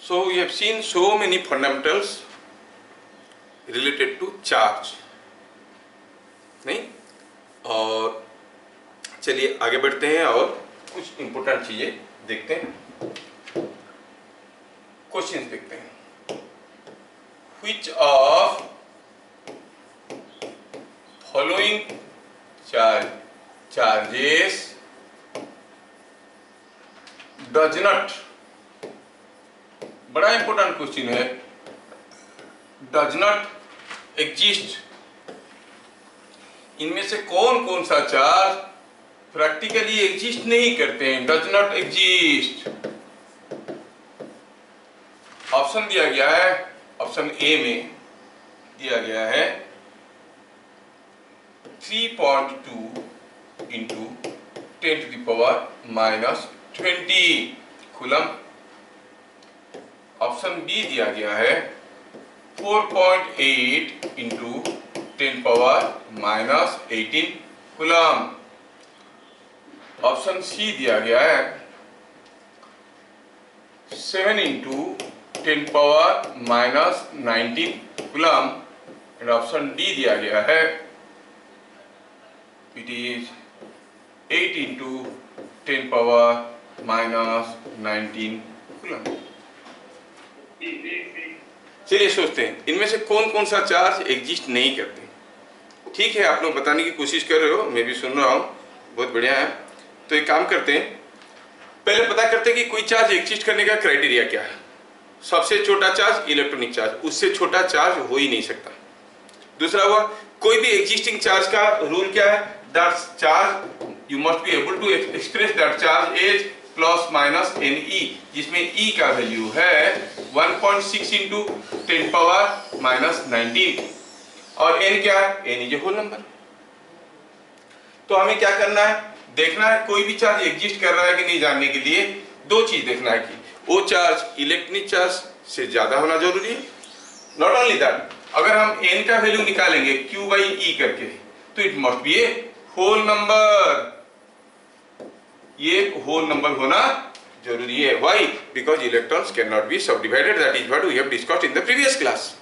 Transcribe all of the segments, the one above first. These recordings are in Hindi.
So we have seen so many fundamentals related to charge, नहीं? और चलिए आगे बढ़ते हैं और कुछ इंपॉर्टेंट चीजें देखते हैं, क्वेश्चंस देखते हैं. Which of following charges does not, बड़ा इंपॉर्टेंट क्वेश्चन है, does not exist. इनमें से कौन कौन सा चार्ज प्रैक्टिकली एग्जिस्ट नहीं करते हैं, डज नॉट एग्जिस्ट. ऑप्शन दिया गया है, ऑप्शन ए में दिया गया है 3.2 इंटू 10⁻⁻20 कूलम. ऑप्शन बी दिया गया है 4.8 इंटू 10⁻⁻18 कूलम. ऑप्शन सी दिया गया है 7 into 10⁻⁻19 coulomb. And option D दिया गया है इट इज 8 इंटू 10⁻⁻19 कूलम. चलिए सोचते हैं इनमें से कौन कौन सा चार्ज एग्जिस्ट नहीं करते. ठीक है, आप लोग बताने की कोशिश कर रहे हो, मैं भी सुन रहा हूँ, बहुत बढ़िया है. तो एक काम करते हैं, पहले पता करते हैं कि कोई चार्ज एग्जिस्ट करने का क्राइटेरिया क्या है. सबसे छोटा चार्ज इलेक्ट्रॉनिक चार्ज, उससे छोटा चार्ज हो ही नहीं सकता. दूसरा हुआ कोई भी एग्जिस्टिंग चार्ज का रूल क्या है, that charge you must be able to express that charge as plus minus N E, जिसमें ई का वैल्यू है 1.6 इंटू 10⁻⁻19 और एन क्या है, N is a whole number. तो हमें क्या करना है, देखना है कोई भी चार्ज एग्जिस्ट कर रहा है कि नहीं. जानने के लिए दो चीज देखना है कि वो चार्ज इलेक्ट्रॉनिक चार्ज से ज्यादा होना जरूरी है. नॉट ओनली दैट, अगर हम एन का वैल्यू निकालेंगे Q बाई ई करके तो it must be a whole number. ये होल नंबर होना जरूरी है. Why? Because electrons can not be subdivided. That is what we have discussed in the previous class.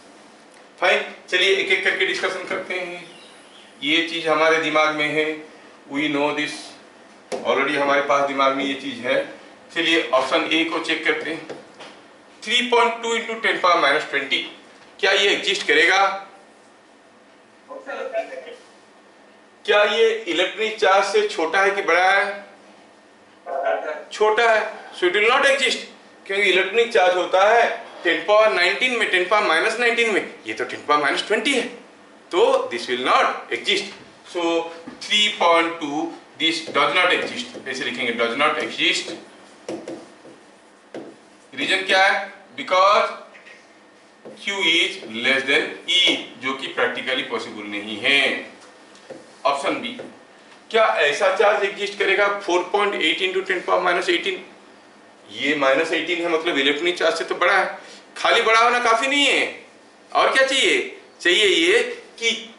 Fine, चलिए एक एक करके डिस्कशन करते हैं. ये चीज हमारे दिमाग में है, वी नो दिस ऑलरेडी, हमारे पास दिमाग में ये चीज है. चलिए ऑप्शन ए को चेक करते हैं. 3.2 इंटू 10⁻⁻20 क्या ये एग्जिस्ट करेगा? क्या ये इलेक्ट्रॉनिक चार्ज से छोटा है कि बड़ा है? छोटा है. So it will not exist, क्योंकि इलेक्ट्रॉनिक चार्ज होता है 10⁻19 में, 10⁻⁻19 में, ये तो 10⁻20 है, तो this will not exist. So 3.2 this does not exist, ऐसे लिखेंगे डज नॉट एग्जिस्ट. रीजन क्या है? Because Q is less then E, जो कि प्रैक्टिकली पॉसिबल नहीं है. ऑप्शन बी, क्या ऐसा चार्ज एग्जिस्ट करेगा 4.8 इंटू 10⁻⁻18? ये -18 है, मतलब इलेक्ट्रॉनिक चार्ज से तो बड़ा है. खाली बड़ा होना काफी नहीं है, और क्या चाहिए? चाहिए ये कि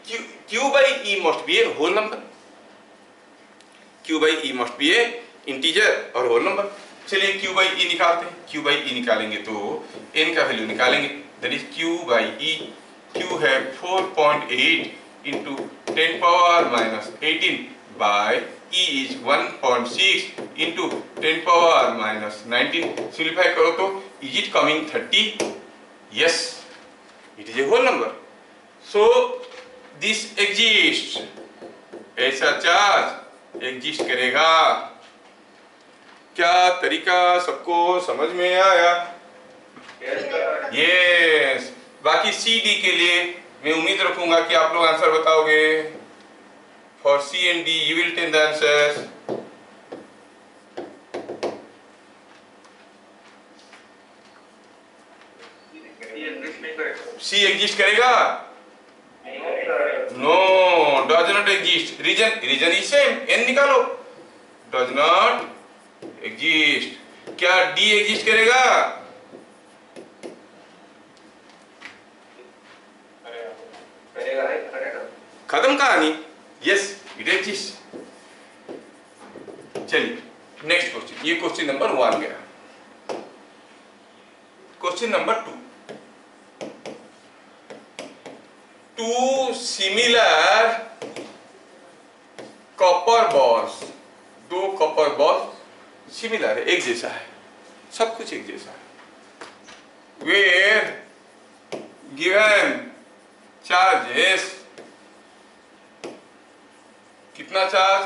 Q by E must be a whole number. Q by E must be a integer और होल नंबर. चलिए Q बाई E निकालते हैं. Q बाई E निकालेंगे तो N का वैल्यू निकालेंगे, that is Q by E. Q है 4.8 into 10⁻⁻18 by E is 1.6 into 10⁻⁻19. Simplify करो तो is it coming 30? Yes, it is a whole number. So this exist, ऐसा चार्ज एग्जिस्ट करेगा. क्या तरीका सबको समझ में आया? यस. बाकी सी डी के लिए मैं उम्मीद रखूंगा कि आप लोग आंसर बताओगे. For C and D you will tell the answers. C exist करेगा? No, does not exist. Reason is same, N निकालो. Does not exist. क्या डी एग्जिस्ट करेगा? खत्म कहानी. Yes, it exist. चलिए नेक्स्ट क्वेश्चन. ये क्वेश्चन नंबर 1 गया. Question number 2, two similar copper balls, दो कॉपर बॉल सिमिलर है, एक जैसा है, सब कुछ एक जैसा है, वेयर गिवन चार्जेस, कितना चार्ज,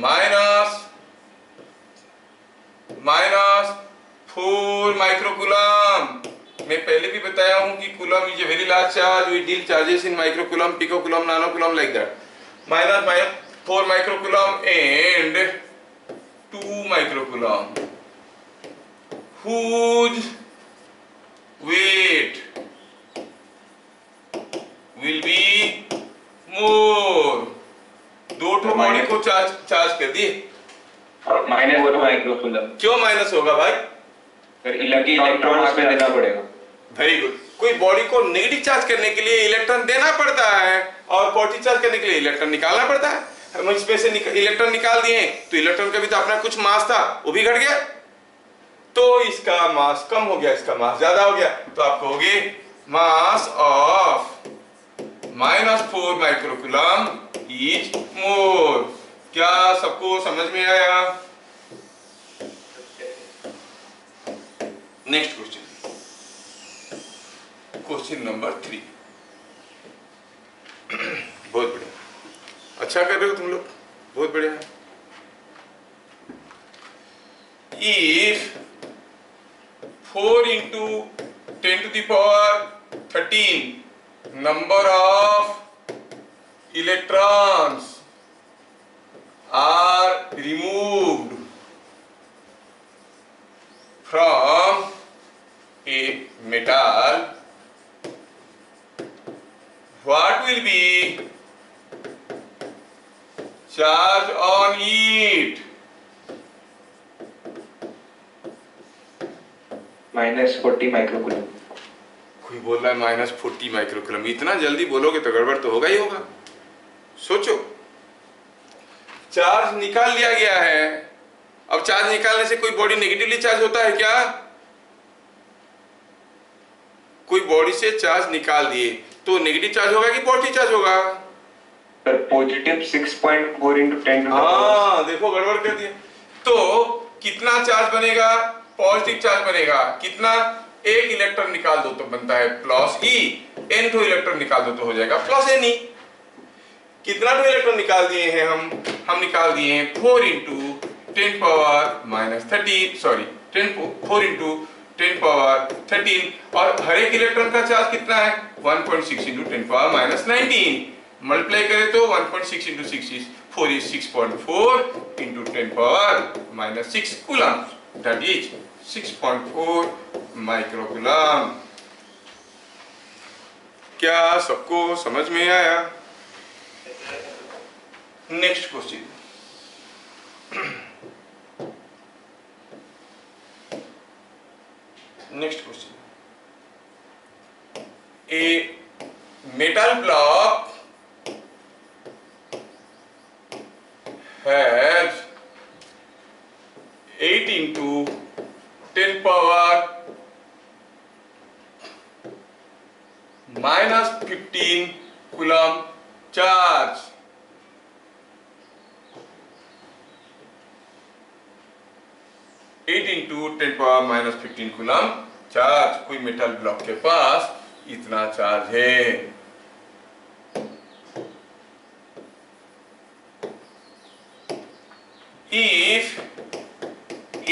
माइनस 4 माइक्रोकूलम। मैं पहले भी बताया हूं कि coulomb is a very large charge, we deal charges in microcoulomb, picocoulomb, nanocoulomb, like that. Minus 4 microcoulomb and 2 microcoulomb whose weight will be more। दो ठो बॉडी को चार्ज कर दिए, माइनस 4 माइक्रोकूलम। क्यों माइनस होगा भाई? इलेक्ट्रॉन उसमें देना पड़ेगा। Very good. कोई बॉडी को नेगेटिव चार्ज करने के लिए इलेक्ट्रॉन देना पड़ता है और पॉजिटिव चार्ज करने के लिए इलेक्ट्रॉन निकालना पड़ता है। हम इसमें से इलेक्ट्रॉन निकाल दिए तो इलेक्ट्रॉन का भी तो अपना कुछ मास था, वो भी घट गया, तो इसका मास कम हो गया, इसका मास ज्यादा हो गया, तो आप कहोगे mass of -4 microcoulomb is more. क्या सबको समझ में आया? Next question, question number 3। बहुत बढ़िया, अच्छा कर रहे हो तुम लोग, बहुत बढ़िया है। If 4 into 10 to the power 13 number of electrons are removed from a metal, what will be charge on it? -40 microcoulomb. कोई बोल रहा है -40 माइक्रोकूलम, इतना जल्दी बोलोगे तो गड़बड़ तो होगा ही होगा। सोचो, चार्ज निकाल लिया गया है, अब चार्ज निकालने से कोई बॉडी नेगेटिवली चार्ज होता है क्या? कोई बॉडी से चार्ज निकाल दिए तो नेगेटिव चार्ज होगा कि पॉजिटिव चार्ज होगा? पॉजिटिव 6.4 into 10 to the हाँ देखो गड़बड़ कर दिया। तो कितना चार्ज बनेगा? पॉजिटिव चार्ज बनेगा। कितना? एक इलेक्ट्रॉन निकाल दो तो बनता है प्लस ई, एन टू इलेक्ट्रॉन निकाल दो तो हो जाएगा प्लस एन ई। कितना टू इलेक्ट्रॉन निकाल दिए हैं हम निकाल दिए हैं 4 into 10 power -13, sorry 4 into 10 power 13, और हर एक इलेक्ट्रॉन का चार्ज कितना है? 1.6 into 10 power -19। मल्टीप्लाई करें तो 1.6 into 6 is 4 is 6.4 into 10 power -6 coulomb, that is 6.4 microcoulomb. क्या सबको समझ में आया? Next question, A metal block has 8 into 10 power -15 coulomb charge। Eight into 10 power -15 coulomb charge. कोई मेटल ब्लॉक के पास इतना चार्ज है। If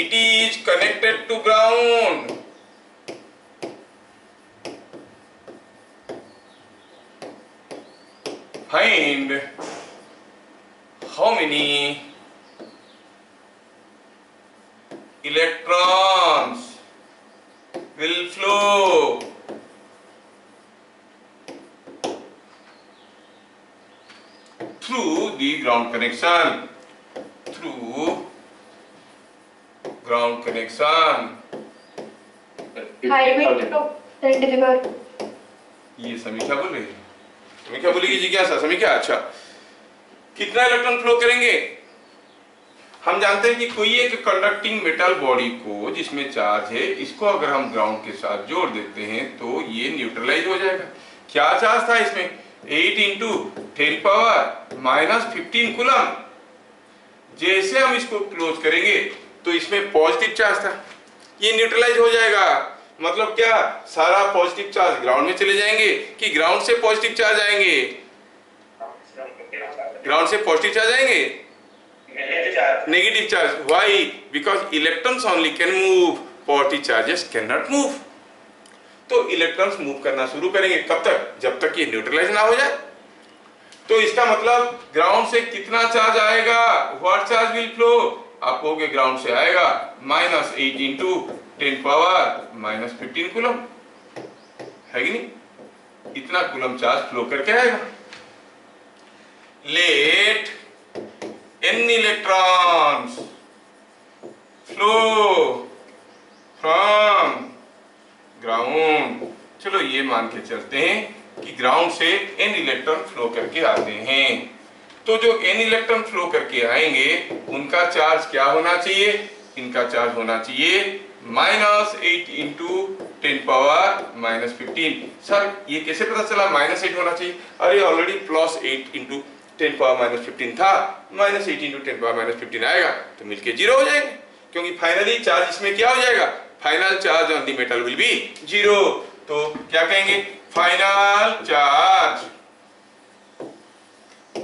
it is connected to ground, find how many electrons will flow through the ground connection, through ground connection। ये समीक्षा बोल रही है, समीक्षा बोलेगी जिज्ञासा, समीक्षा अच्छा कितना इलेक्ट्रॉन फ्लो करेंगे? हम जानते हैं कि कोई एक कंडक्टिंग मेटल बॉडी को जिसमें चार्ज है, इसको अगर हम ग्राउंड के साथ जोड़ देते हैं तो ये न्यूट्रलाइज हो जाएगा। क्या चार्ज था इसमें? 8 इंटू 10 पावर माइनस 15 कूलम। जैसे हम इसको क्लोज करेंगे तो इसमें पॉजिटिव चार्ज था, ये न्यूट्रलाइज हो जाएगा। मतलब क्या, सारा पॉजिटिव चार्ज ग्राउंड में चले जाएंगे कि ग्राउंड से पॉजिटिव चार्ज आएंगे? ग्राउंड से पॉजिटिव चार्ज आएंगे, negative charge. Why? Because electrons only can move, positive charges can not move. तो इलेक्ट्रॉन्स मूव करना शुरू करेंगे, कब तक? जब तक ये न्यूट्रलाइज ना हो जाए। तो इसका मतलब ग्राउंड से कितना चार्ज आएगा? What charge will flow? आप कहोगे ग्राउंड से आएगा minus 8 into 10 power minus 15 coulomb, है कि नहीं? इतना कूलम चार्ज फ्लो करके आएगा। Let n electrons flow from ground। चलो ये मान के चलते हैं कि ग्राउंड से n इलेक्ट्रॉन फ्लो करके आते हैं। तो जो n इलेक्ट्रॉन फ्लो करके आएंगे उनका चार्ज क्या होना चाहिए? इनका चार्ज होना चाहिए minus 8 into 10 power minus 15। Sir ये कैसे पता चला माइनस 8 होना चाहिए? अरे already plus 8 into 10 power minus 15 था, माइनस 8 इंटू 10 पावर माइनस 15 आएगा तो मिलके जीरो हो जाएंगे, क्योंकि फाइनली चार्ज इसमें क्या हो जाएगा? Final charge on the metal will be zero. तो क्या कहेंगे? Final charge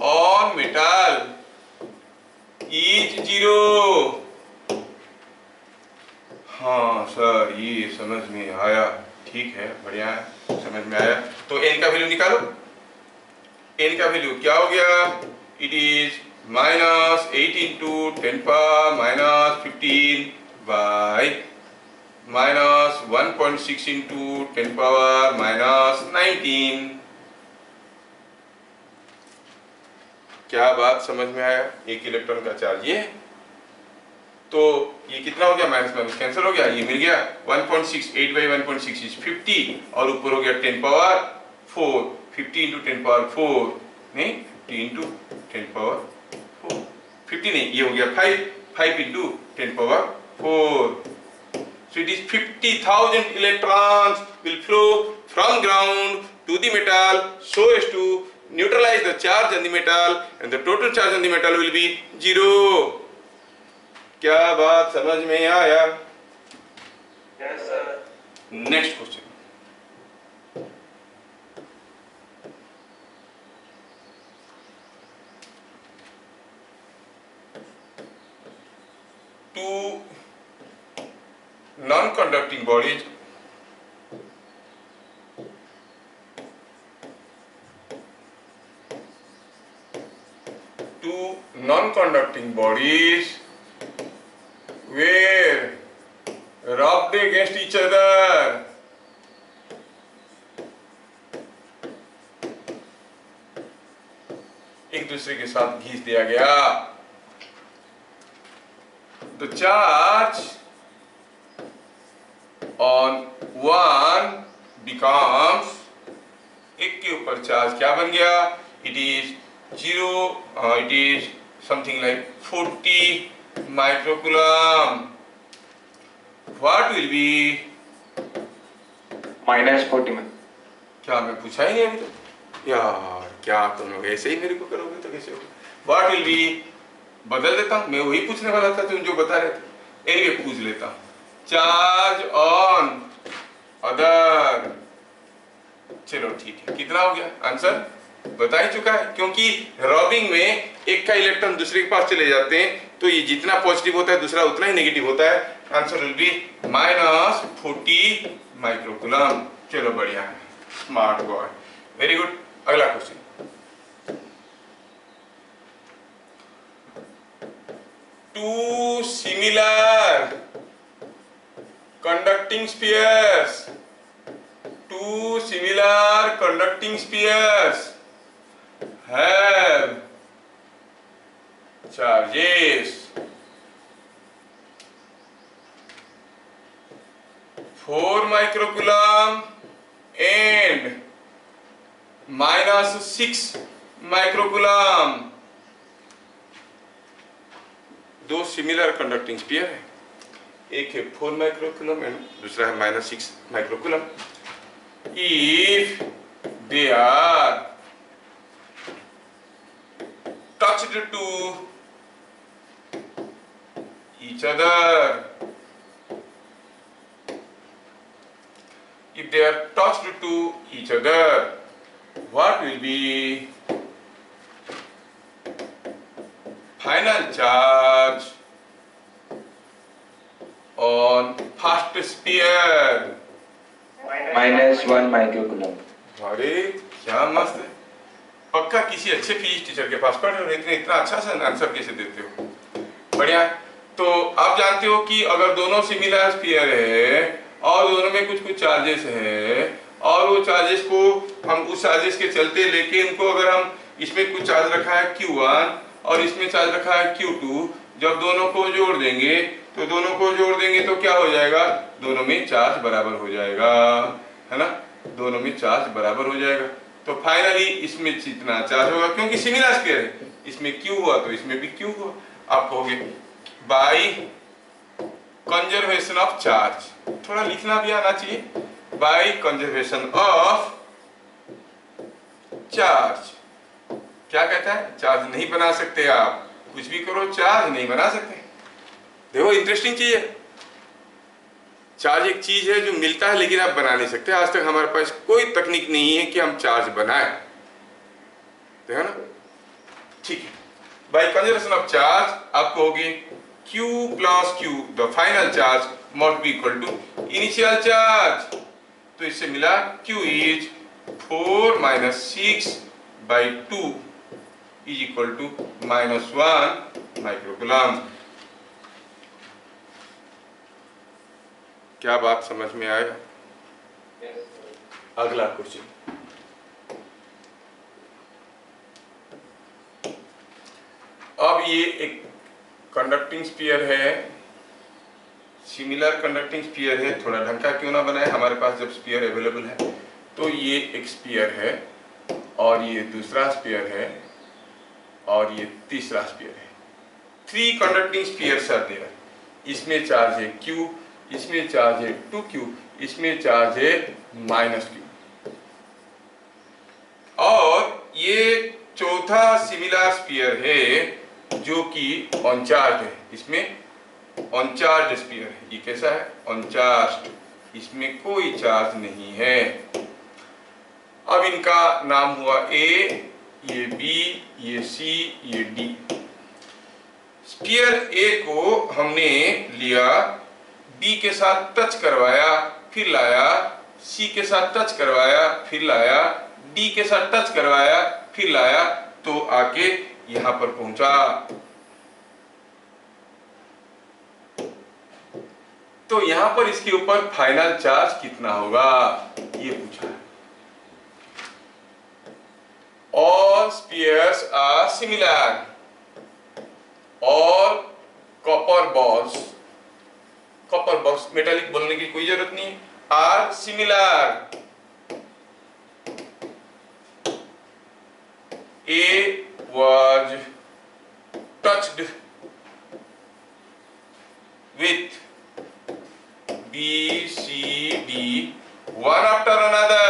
on metal is zero. हाँ सर ये समझ में आया, ठीक है, बढ़िया है, समझ में आया। तो n का वैल्यू निकालो। n का वैल्यू क्या हो गया? It is minus 8 into 10 power minus 15 by minus 1.6 into 10 power minus 19। क्या बात समझ में आया? एक इलेक्ट्रॉन का चार्ज ये, तो ये कितना हो गया? माइनस माइनस कैंसिल हो गया, ये मिल गया 1.6, 8 बाई 1.6 इज 50 और ऊपर हो गया 10 पावर 4, 50 इंटू 10 पावर 4 नहीं 50 इंटू 10 पावर 4, 50 नहीं, ये हो गया 5 into 10 power 4। So it is 50,000 electrons will flow from ground to the metal so as to neutralize the charge on the metal and the total charge on the metal will be zero। क्या बात समझ में आया? Yes, sir. Next question. Two non-conducting bodies were rubbed against each other। एक दूसरे के साथ घिस दिया गया। The charge on one becomes, एक के ऊपर चार्ज क्या बन गया? It is 0, it is something like 40 microcoulomb। What will be? -40 में। क्या मैं पूछा ही नहीं अभी तक? यार क्या करोगे, ऐसे ही मेरे को करोगे तो कैसे होगा? What will be? बदल देता हूं, मैं वही पूछने वाला था तुम जो बता रहे थे, एनीवे पूछ लेता हूं। चार्ज ऑन अदर, चलो ठीक है, कितना हो गया? आंसर बता ही चुका है, क्योंकि रॉबिंग में एक का इलेक्ट्रॉन दूसरे के पास चले जाते हैं तो ये जितना पॉजिटिव होता है दूसरा उतना ही नेगेटिव होता है। Answer will B -40 microcoulomb. चलो बढ़िया है, स्मार्ट बॉय, वेरी गुड। अगला question. Two similar conducting spheres, two similar conducting spheres have charges 4 microcoulomb and -6 microcoulomb, दो सिमिलर कंडक्टिंग स्फीयर है, एक है 4 माइक्रोकूलम एंड दूसरा है -6 microcoulomb. If they are touched to each other, if they are touched to each other, what will be final charge on first sphere? -1 microcoulomb. अरे क्या मस्त है, पक्का किसी अच्छे फिजिक्स टीचर के पास पढ़ रहे हो, इतना अच्छा सा आंसर कैसे देते हो, बढ़िया। तो आप जानते हो कि अगर दोनों सिमिलर स्फीयर है और दोनों में कुछ कुछ चार्जेस है और वो चार्जेस को हम उस चार्जेस के चलते लेके उनको अगर हम इसमें कुछ चार्ज रखा है Q1 और इसमें चार्ज रखा है Q2, जब दोनों को जोड़ देंगे तो क्या हो जाएगा, दोनों में चार्ज बराबर हो जाएगा, है ना, दोनों में चार्ज बराबर हो जाएगा। तो फाइनली इसमें जितना चार्ज होगा, क्योंकि सिमिलर स्फीयर है, इसमें Q हुआ तो इसमें भी Q हुआ, आप कहोगे बाय कंजर्वेशन ऑफ चार्ज, थोड़ा लिखना भी आना चाहिए, बाय कंजर्वेशन ऑफ चार्ज। क्या कहता है, चार्ज नहीं बना सकते आप, कुछ भी करो चार्ज नहीं बना सकते। देखो इंटरेस्टिंग चीज है, चार्ज एक चीज है जो मिलता है लेकिन आप बना नहीं सकते। आज तक हमारे पास कोई तकनीक नहीं है कि हम चार्ज बनाएं, देखो ना, ठीक है। बाय कंजर्वेशन ऑफ चार्ज आप कहोगे Q plus Q, the final charge must be equal to initial charge। तो इससे मिला Q is 4 minus 6 by 2 is equal to -1 microcoulomb. क्या बात समझ में आएगा? अगला क्वेश्चन, अब ये एक कंडक्टिंग स्फीयर है, सिमिलर कंडक्टिंग स्फीयर है, थोड़ा ढंग का क्यों ना बनाए, हमारे पास जब स्फीयर अवेलेबल है। तो ये एक स्फीयर है और ये दूसरा स्फीयर है और ये तीसरा स्फीयर है। 3 कंडक्टिंग स्फीयर्स आर देयर, इसमें चार्ज है Q, इसमें चार्ज है 2Q, इसमें चार्ज है -Q, और ये चौथा सिमिलर स्फीयर है जो कि अनचार्ज है, इसमें अनचार्ज स्फीयर है। ये कैसा है, अनचार्ज, इसमें कोई चार्ज नहीं है। अब इनका नाम हुआ A, ये B, ये C, ये D। स्फीयर A को हमने लिया, B के साथ टच करवाया, फिर लाया, C के साथ टच करवाया, फिर लाया, D के साथ टच करवाया, फिर लाया, तो आके यहां पर पहुंचा। तो यहां पर इसके ऊपर फाइनल चार्ज कितना होगा ये पूछा है। All spheres are similar, all copper balls metallic बोलने की कोई जरूरत नहीं, are similar। A was touched with B, C, D one after another।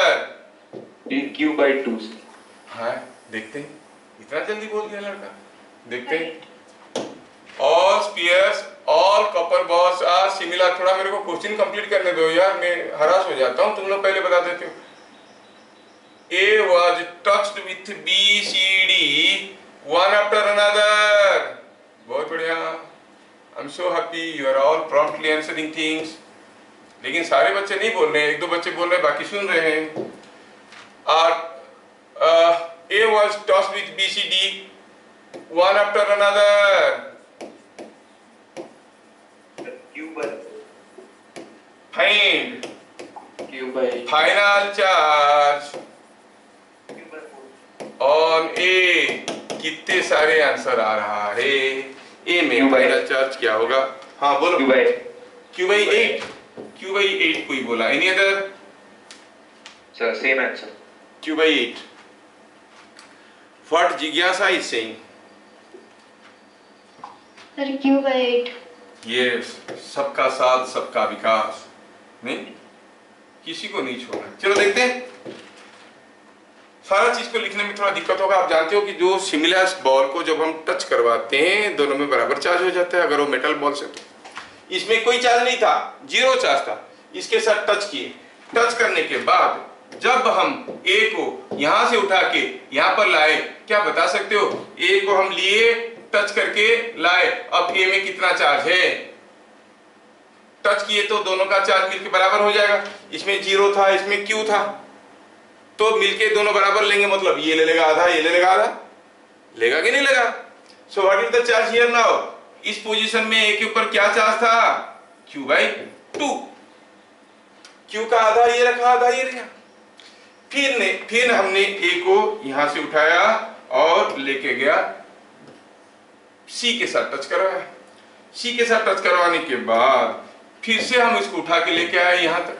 dq by 2। हाँ, देखते हैं, इतना जल्दी बोल गया लड़का, देखते हैं। All spheres, all copper balls are similar। थोड़ा मेरे को क्वेश्चन कंप्लीट करने दो यार, मैं हरास हो जाता हूँ, तुम लोग पहले बता देते हो। A was touched with B, C, D one after another। बहुत बढ़िया, I'm so happy you are all promptly answering things। लेकिन सारे बच्चे नहीं बोल रहे हैं, एक दो बच्चे बोल रहे हैं, बाकी सुन रहे हैं। A was touched with B, C, D one after another। Find q by final charge on A। कितने सारे आंसर आ रहा है, A में फाइनल चार्ज क्या होगा? हाँ बोलो। Q by 8, Q by 8 कोई बोला, any other? sir same answer। Q by 8। What Jigyasa is saying? Sir Q/8। ये सबका साथ सबका विकास, नहीं किसी को नहीं छोड़ना। चलो देखते हैं। सारा चीज को लिखने में थोड़ा दिक्कत होगा। आप जानते हो कि जो सिमिलर बॉल को जब हम टच करवाते हैं दोनों में बराबर चार्ज हो जाता है, अगर वो मेटल बॉल से। तो इसमें कोई चार्ज नहीं था, जीरो चार्ज था। इसके साथ टच किए, टच करने के बाद जब हम ए को यहां से उठा के यहां पर लाए, क्या बता सकते हो? ए को हम लिए, टच करके लाए, अब ए में कितना चार्ज है? टच किए तो दोनों का चार्ज मिलके बराबर हो जाएगा। इसमें जीरो था, इसमें क्यू था, तो मिलके दोनों बराबर लेंगे, मतलब ये ले लेगा आधा, ये ले लेगा आधा, लेगा कि नहीं लेगा? सो what is the charge here now? इस पोजीशन में ए के ऊपर क्या चार्ज था? Q/2। क्यू का आधा ये रखा, आधा ये रखा। फिर हमने ए को यहां से उठाया और लेके गया सी के साथ टच करवाया। सी के साथ टच करवाने के बाद फिर से हम इसको उठा के लेके आए यहां तक।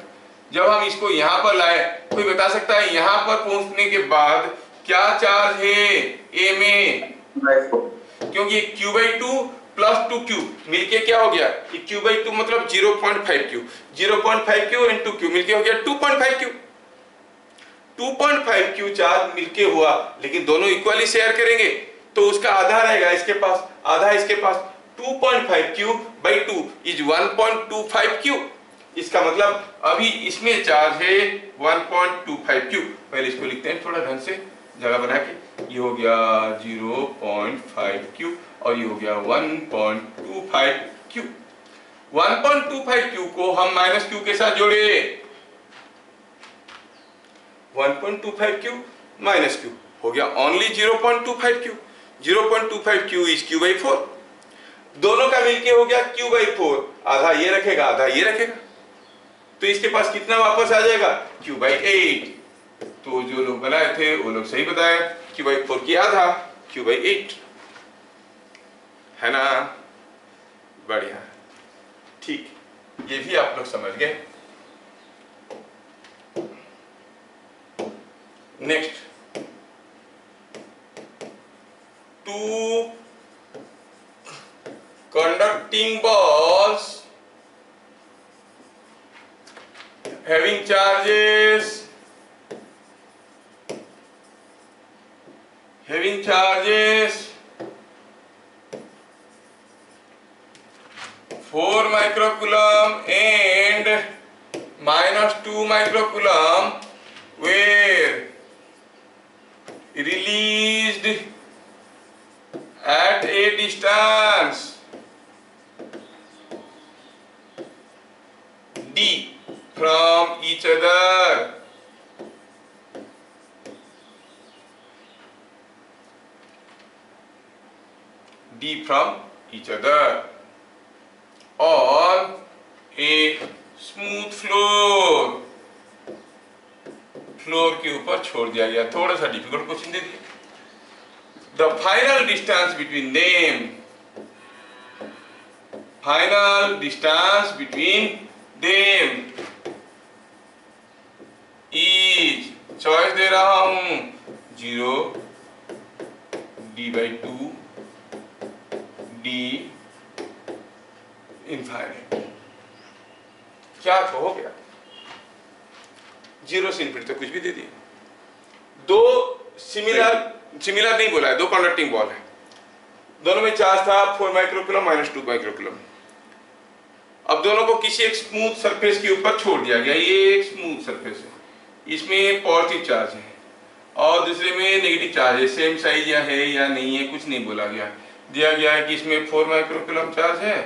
जब हम इसको यहां पर लाए, कोई बता सकता है यहां पर पहुंचने के बाद क्या चार्ज है ए में? क्योंकि Q/2 प्लस 2Q मिलके क्या हो गया? Q/2 मतलब 0.5Q, 0.5Q इंटू Q मिलके हो गया 2.5Q। 2.5Q चार्ज मिलके हुआ, लेकिन दोनों इक्वली शेयर करेंगे तो उसका आधा रहेगा इसके पास, आधा इसके पास। 2.5Q/2 is 1.25Q। इसका मतलब अभी इसमें चार्ज है 1.25Q। पहले इसको लिखते हैं थोड़ा ढंग से जगह बना के। ये हो गया 0.5Q और ये हो गया 1.25Q। 1.25Q को हम -Q के साथ जोड़े, 1.25Q -Q हो गया only 0.25Q। 0.25Q is Q/4। दोनों का मिलके हो गया Q/4। आधा ये रखेगा, आधा ये रखेगा, तो इसके पास कितना वापस आ जाएगा? Q/8। तो जो लोग बनाए थे वो लोग सही बताए, Q/4 की आधा, Q/8 है ना? बढ़िया, ठीक, ये भी आप लोग समझ गए। Next, two conducting balls having charges 4 microcoulomb and -2 microcoulomb were released at a distance d from each other. D from each other on a smooth floor. Floor के ऊपर छोड़ दिया गया। थोड़ा सा डिफिकल्ट क्वेश्चन दे दिया। The final distance between them, final distance between them is, choice दे रहा हूं, 0 d/2 d इनफाइनाइट। क्या तो हो गया? 0 से इनफिनिटी तो कुछ भी दे दिए। दो सिमिलर नहीं बोला है, दो कंडक्टिंग बॉल है, दोनों में चार्ज था 4 माइक्रोकूलम -2 माइक्रोकूलम। अब दोनों को किसी एक स्मूथ सरफेस के ऊपर छोड़ दिया गया। ये एक स्मूथ सरफेस है, इसमें पॉजिटिव चार्ज है और दूसरे में नेगेटिव चार्ज है। सेम साइज या है या नहीं है कुछ नहीं बोला गया, दिया गया है कि इसमें 4 माइक्रोकूलम चार्ज है,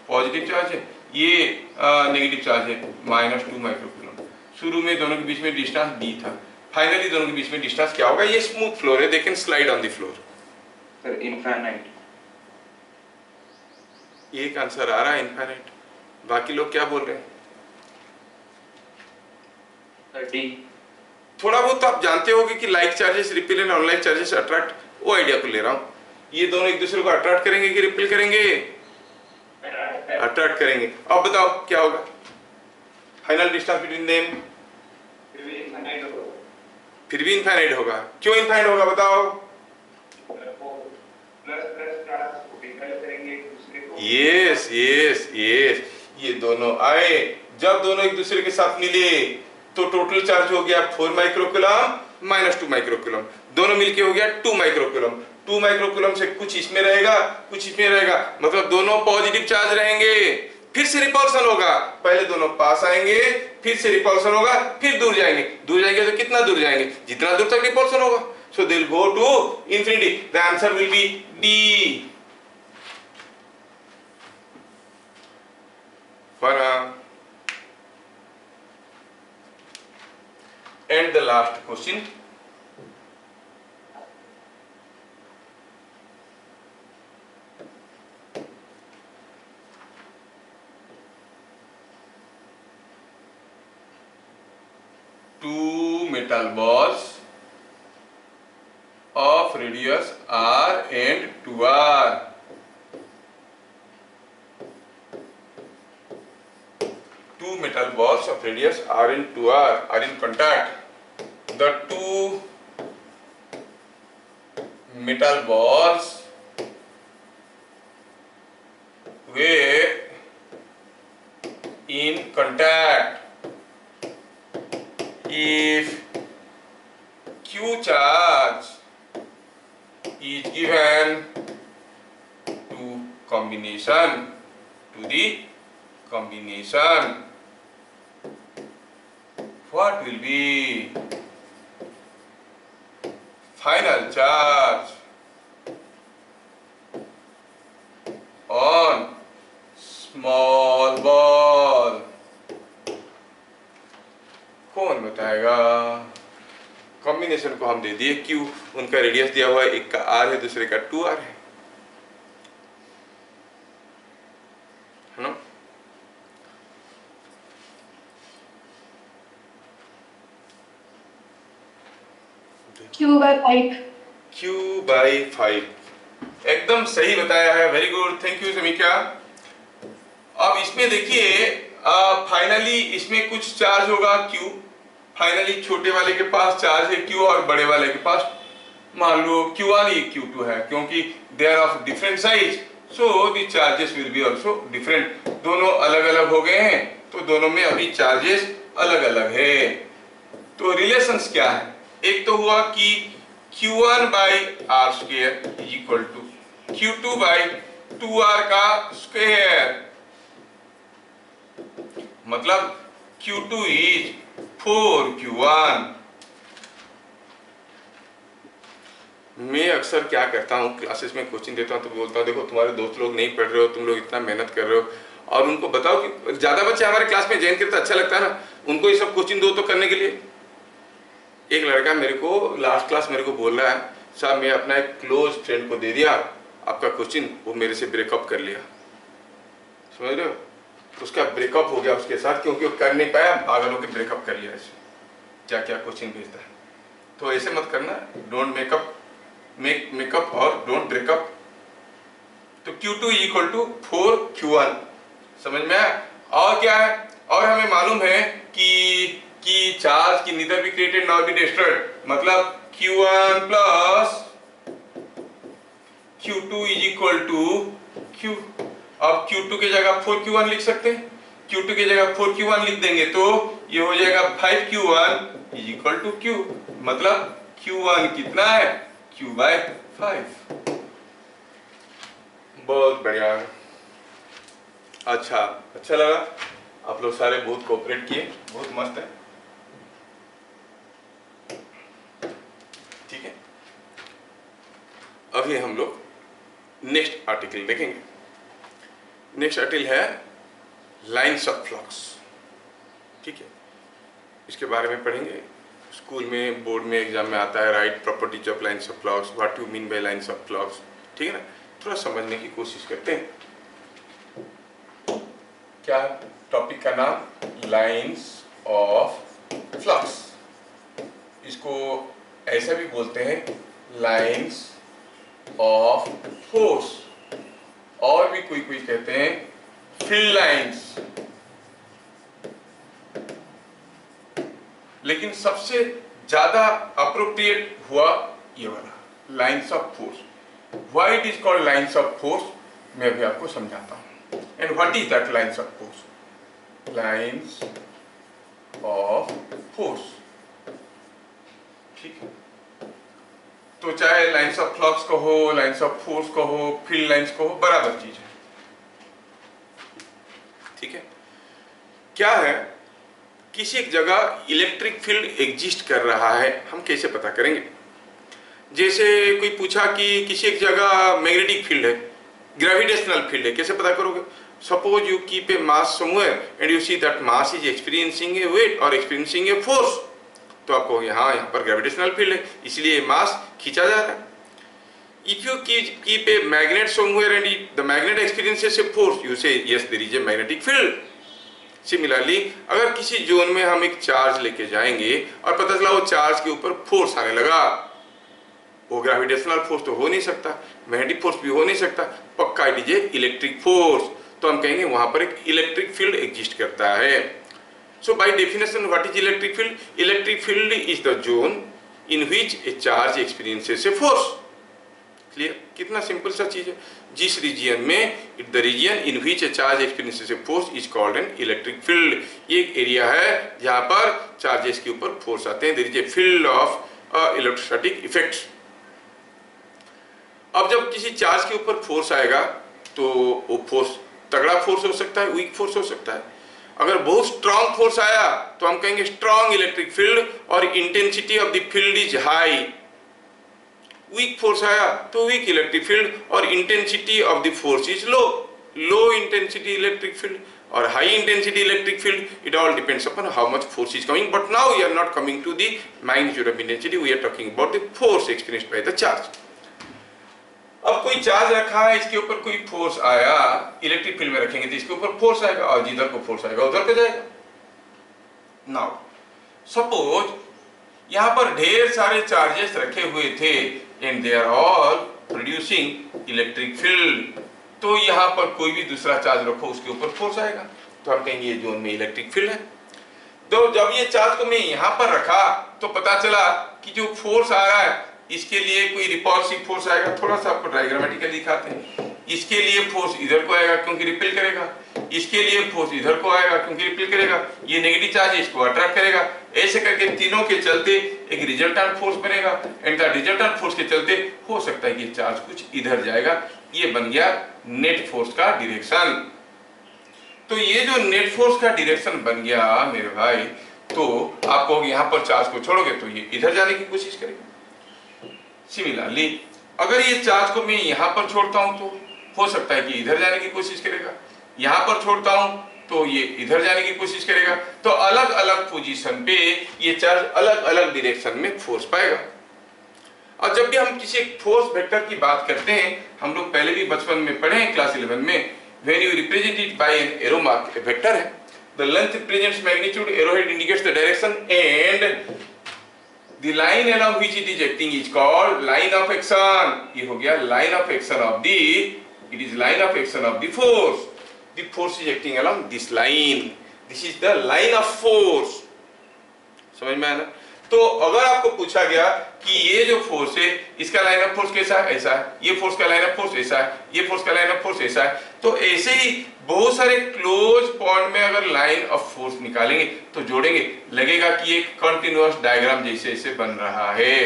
पॉजिटिव चार्ज है, ये नेगेटिव चार्ज है -2 माइक्रोकूलम। शुरू में दोनों के बीच में डिस्टेंस d था, फाइनली दोनों के बीच में डिस्टेंस क्या होगा? ये स्मूथ फ्लोर है, they can slide on the floor. Sir infinite, एक आंसर आ रहा है इनफाइनाइट। बाकी लोग क्या बोल रहे हैं? Sir D. थोड़ा बहुत तो आप जानते होंगे कि like charges repel and unlike charges attract, वो आइडिया को ले रहा हूँ। ये दोनों एक दूसरे को अट्रैक्ट करेंगे कि रिपेल करेंगे? अट्रैक्ट करेंगे। अब बताओ क्या होगा? फाइनल डिस्टेंस बिटवीन देम फिर भी इनफाइनाइट होगा। क्यों इनफाइनाइट होगा बताओ? यस यस यस, ये दोनों आए, जब दोनों एक दूसरे के साथ मिले तो टोटल चार्ज हो गया 4 माइक्रोकूलम माइनस 2 माइक्रोकूलम, दोनों मिलके हो गया 2 माइक्रोकूलम। 2 माइक्रोकूलम से कुछ इसमें रहेगा कुछ इसमें रहेगा, मतलब दोनों पॉजिटिव चार्ज रहेंगे। फिर से रिपल्सन होगा, पहले दोनों पास आएंगे, फिर से रिपल्सन होगा, फिर दूर जाएंगे। दूर जाएंगे तो कितना दूर जाएंगे, जितना दूर तक रिपल्सन होगा। So they will go to infinity. The answer will be D. And the last question, two metal balls of radius r and 2r. Two metal balls of radius r and 2r are in contact. The two metal balls were in contact if Q charge is given to the combination, what will be final charge on small ball? कौन बताएगा? कॉम्बिनेशन को हम दे दिए Q, उनका रेडियस दिया हुआ है, एक का R है दूसरे का 2R है ना? Q/5 एकदम सही बताया है, वेरी गुड, थैंक यू समीक्षा। अब इसमें देखिए फाइनली इसमें कुछ चार्ज होगा Q, फाइनली छोटे वाले के पास चार्ज है Q और बड़े वाले के पास मान लो Q1 ये Q2 है, क्योंकि they are of different size, so the charges will be also different. दोनों अलग अलग हो गए हैं तो दोनों में अभी चार्जेस अलग अलग है। तो रिलेशंस क्या है? एक तो हुआ कि Q1/r² is equal to Q2/2r का स्क्वायर, मतलब Q2 इज 4Q1। मैं अक्सर क्या करता हूँ, क्लासेस में कोचिंग देता हूँ तो बोलता हूँ देखो तुम्हारे दोस्त लोग नहीं पढ़ रहे हो, तुम लोग इतना मेहनत कर रहे हो, और उनको बताओ कि ज्यादा बच्चे हमारे क्लास में ज्वाइन करते अच्छा लगता है ना, उनको ये सब कोचिंग दो तो करने के लिए। एक लड़का मेरे को लास्ट क्लास मेरे को बोल रहा है, साहब मैं अपना एक क्लोज फ्रेंड को दे दिया आपका कोचिंग, वो मेरे से ब्रेकअप कर लिया। समझ रहे हो? उसका ब्रेकअप हो गया उसके साथ, क्योंकि वो कर नहीं पाया, पागल होकर ब्रेकअप कर लिया। ऐसे क्या क्या कोचिंग भेजता है, तो ऐसे मत करना, डोंट मेकअप और डोंट ब्रेकअप। तो Q2 इक्वल टू 4Q1, समझ में आया? और क्या है, और हमें मालूम है कि चार्ज की neither be created nor be destroyed, मतलब Q1 plus Q2 is equal to Q। अब Q2 की जगह 4Q1 लिख सकते हैं, Q2 की जगह 4Q1 लिख देंगे तो ये हो जाएगा 5Q1 is equal to Q, मतलब Q1 कितना है, Q/5। बहुत बढ़िया, अच्छा लगा, आप लोग सारे बहुत कोऑपरेट किए, बहुत मस्त है। ठीक है, अभी हम लोग नेक्स्ट आर्टिकल देखेंगे। नेक्स्ट आर्टिकल है लाइन्स ऑफ फ्लक्स। ठीक है, इसके बारे में पढ़ेंगे। स्कूल में, बोर्ड में, एग्जाम में आता है, right properties of lines of flux, what you mean by lines of flux. ठीक है ना, थोड़ा समझने की कोशिश करते हैं। क्या टॉपिक का नाम, लाइन्स ऑफ फ्लक्स। इसको ऐसा भी बोलते हैं लाइन्स ऑफ फोर्स, और भी कोई कहते हैं फील्ड लाइन्स, लेकिन सबसे ज्यादा अप्रोप्रिएट हुआ ये वाला lines of force. Why it is called lines of force? मैं अभी आपको समझाता हूं। And what is that lines of force? Lines of force, ठीक है। तो चाहे लाइन्स ऑफ फ्लक्स कहो, लाइन्स ऑफ फोर्स कहो, फील्ड लाइन्स कहो, बराबर चीज है, ठीक है। क्या है, किसी एक जगह इलेक्ट्रिक फील्ड एग्जिस्ट कर रहा है, हम कैसे पता करेंगे? जैसे कोई पूछा कि किसी एक जगह मैग्नेटिक फील्ड है, ग्रेविटेशनल फील्ड है, कैसे पता करोगे? Suppose you keep a mass somewhere and you see that mass is experiencing a weight और एक्सपीरियंसिंग ए फोर्स, तो आप कहोगे हाँ यहाँ पर ग्रेविटेशनल फील्ड है, इसलिए मास खींचा जा रहा है। If you keep a magnet somewhere and the magnet experiences a force, you say yes there is a magnetic field. Similarly, अगर किसी जोन में हम एक चार्ज लेके जाएंगे और पता चला वो चार्ज के ऊपर फोर्स आने लगा, वो ग्रेविटेशनल फोर्स तो हो नहीं सकता, मैग्नेटिक फोर्स भी हो नहीं सकता, पक्का it is A electric force, तो हम कहेंगे वहां पर एक इलेक्ट्रिक फील्ड एग्जिस्ट करता है। So by definition, what is electric field? Electric field is the zone in which a charge experiences a force. Clear? कितना सिंपल सा चीज है। जिस रीजियन में, the region in which a charge experiences a force is called an electric field. ये एक एरिया है जहाँ पर चार्जेस के ऊपर फोर्स आते हैं। There is a field of electrostatic effects. अब जब किसी चार्ज के ऊपर फोर्स आएगा तो वो फोर्स तगड़ा फोर्स हो सकता है, वीक फोर्स हो सकता है। अगर बहुत स्ट्रॉन्ग फोर्स आया तो हम कहेंगे स्ट्रॉन्ग इलेक्ट्रिक फील्ड और intensity of the field is high. Weak force आया तो वीक इलेक्ट्रिक फील्ड और intensity of the force is low, low intensity electric field और high intensity electric field. It all depends upon how much force is coming, but now we are not coming to the magnitude of intensity, we are talking about the force experienced by the charge. अब कोई चार्ज रखा है, इसके ऊपर कोई फोर्स आया, इलेक्ट्रिक फील्ड में रखेंगे तो इसके ऊपर फोर्स आएगा और जिधर को फोर्स आएगा उधर को जाएगा। नाउ सपोज यहां पर ढेर सारे चार्जेस रखे हुए थे and they are all producing electric field, तो यहां पर कोई भी दूसरा चार्ज रखो उसके ऊपर फोर्स आएगा, तो हम कहेंगे ये जोन में इलेक्ट्रिक फील्ड है। तो जब ये चार्ज को मैं यहां पर रखा तो पता चला कि जो फोर्स आ रहा है इसके लिए कोई रिपल्सिव फोर्स आएगा, थोड़ा सा आपको डायग्रामेटिकली दिखाते हैं। इसके लिए फोर्स इधर को आएगा क्योंकि रिपेल करेगा, इसके लिए फोर्स इधर को आएगा क्योंकि रिपेल करेगा, ये नेगेटिव चार्ज इसको अट्रैक्ट करेगा, ऐसे करके तीनों के चलते एक रिजल्टेंट फोर्स बनेगा एंड द रिजल्टेंट फोर्स के चलते हो सकता है कि चार्ज कुछ इधर जाएगा। ये बन गया नेट फोर्स का डायरेक्शन। तो ये जो नेट फोर्स का डायरेक्शन बन गया मेरे भाई, तो आप कहोगे यहाँ पर चार्ज को छोड़ोगे तो ये इधर जाने की कोशिश करेगा। सिमिलरली अगर ये चार्ज को मैं यहाँ पर छोड़ता हूं तो हो सकता है कि इधर जाने की कोशिश करेगा, यहाँ पर छोड़ता हूं तो ये इधर जाने की कोशिश करेगा। तो अलग अलग पोजीशन पे ये चार्ज अलग अलग डायरेक्शन में फोर्स पाएगा। और जब भी हम किसी एक फोर्स वेक्टर की बात करते हैं, हम लोग पहले भी बचपन में पढ़े हैं क्लास 11 में, when you represent it by an arrow mark, vector है, the length represents magnitude, arrowhead indicates the direction and the line along which it is acting is called line of action. ये हो गया line of action of the, it is line of action of the force. The force is acting along this line. This is the line of force. समझ में आया ना? तो अगर आपको पूछा गया कि ये जो फोर्स है इसका लाइन ऑफ फोर्स कैसा है, ऐसा है, ये फोर्स का लाइन ऑफ फोर्स ऐसा है, ये फोर्स का लाइन ऑफ फोर्स ऐसा है, तो ऐसे ही बहुत सारे क्लोज पॉइंट में अगर लाइन ऑफ फोर्स निकालेंगे तो जोड़ेंगे, लगेगा कि एक कंटिन्यूअस डायग्राम जैसे ऐसे बन रहा है।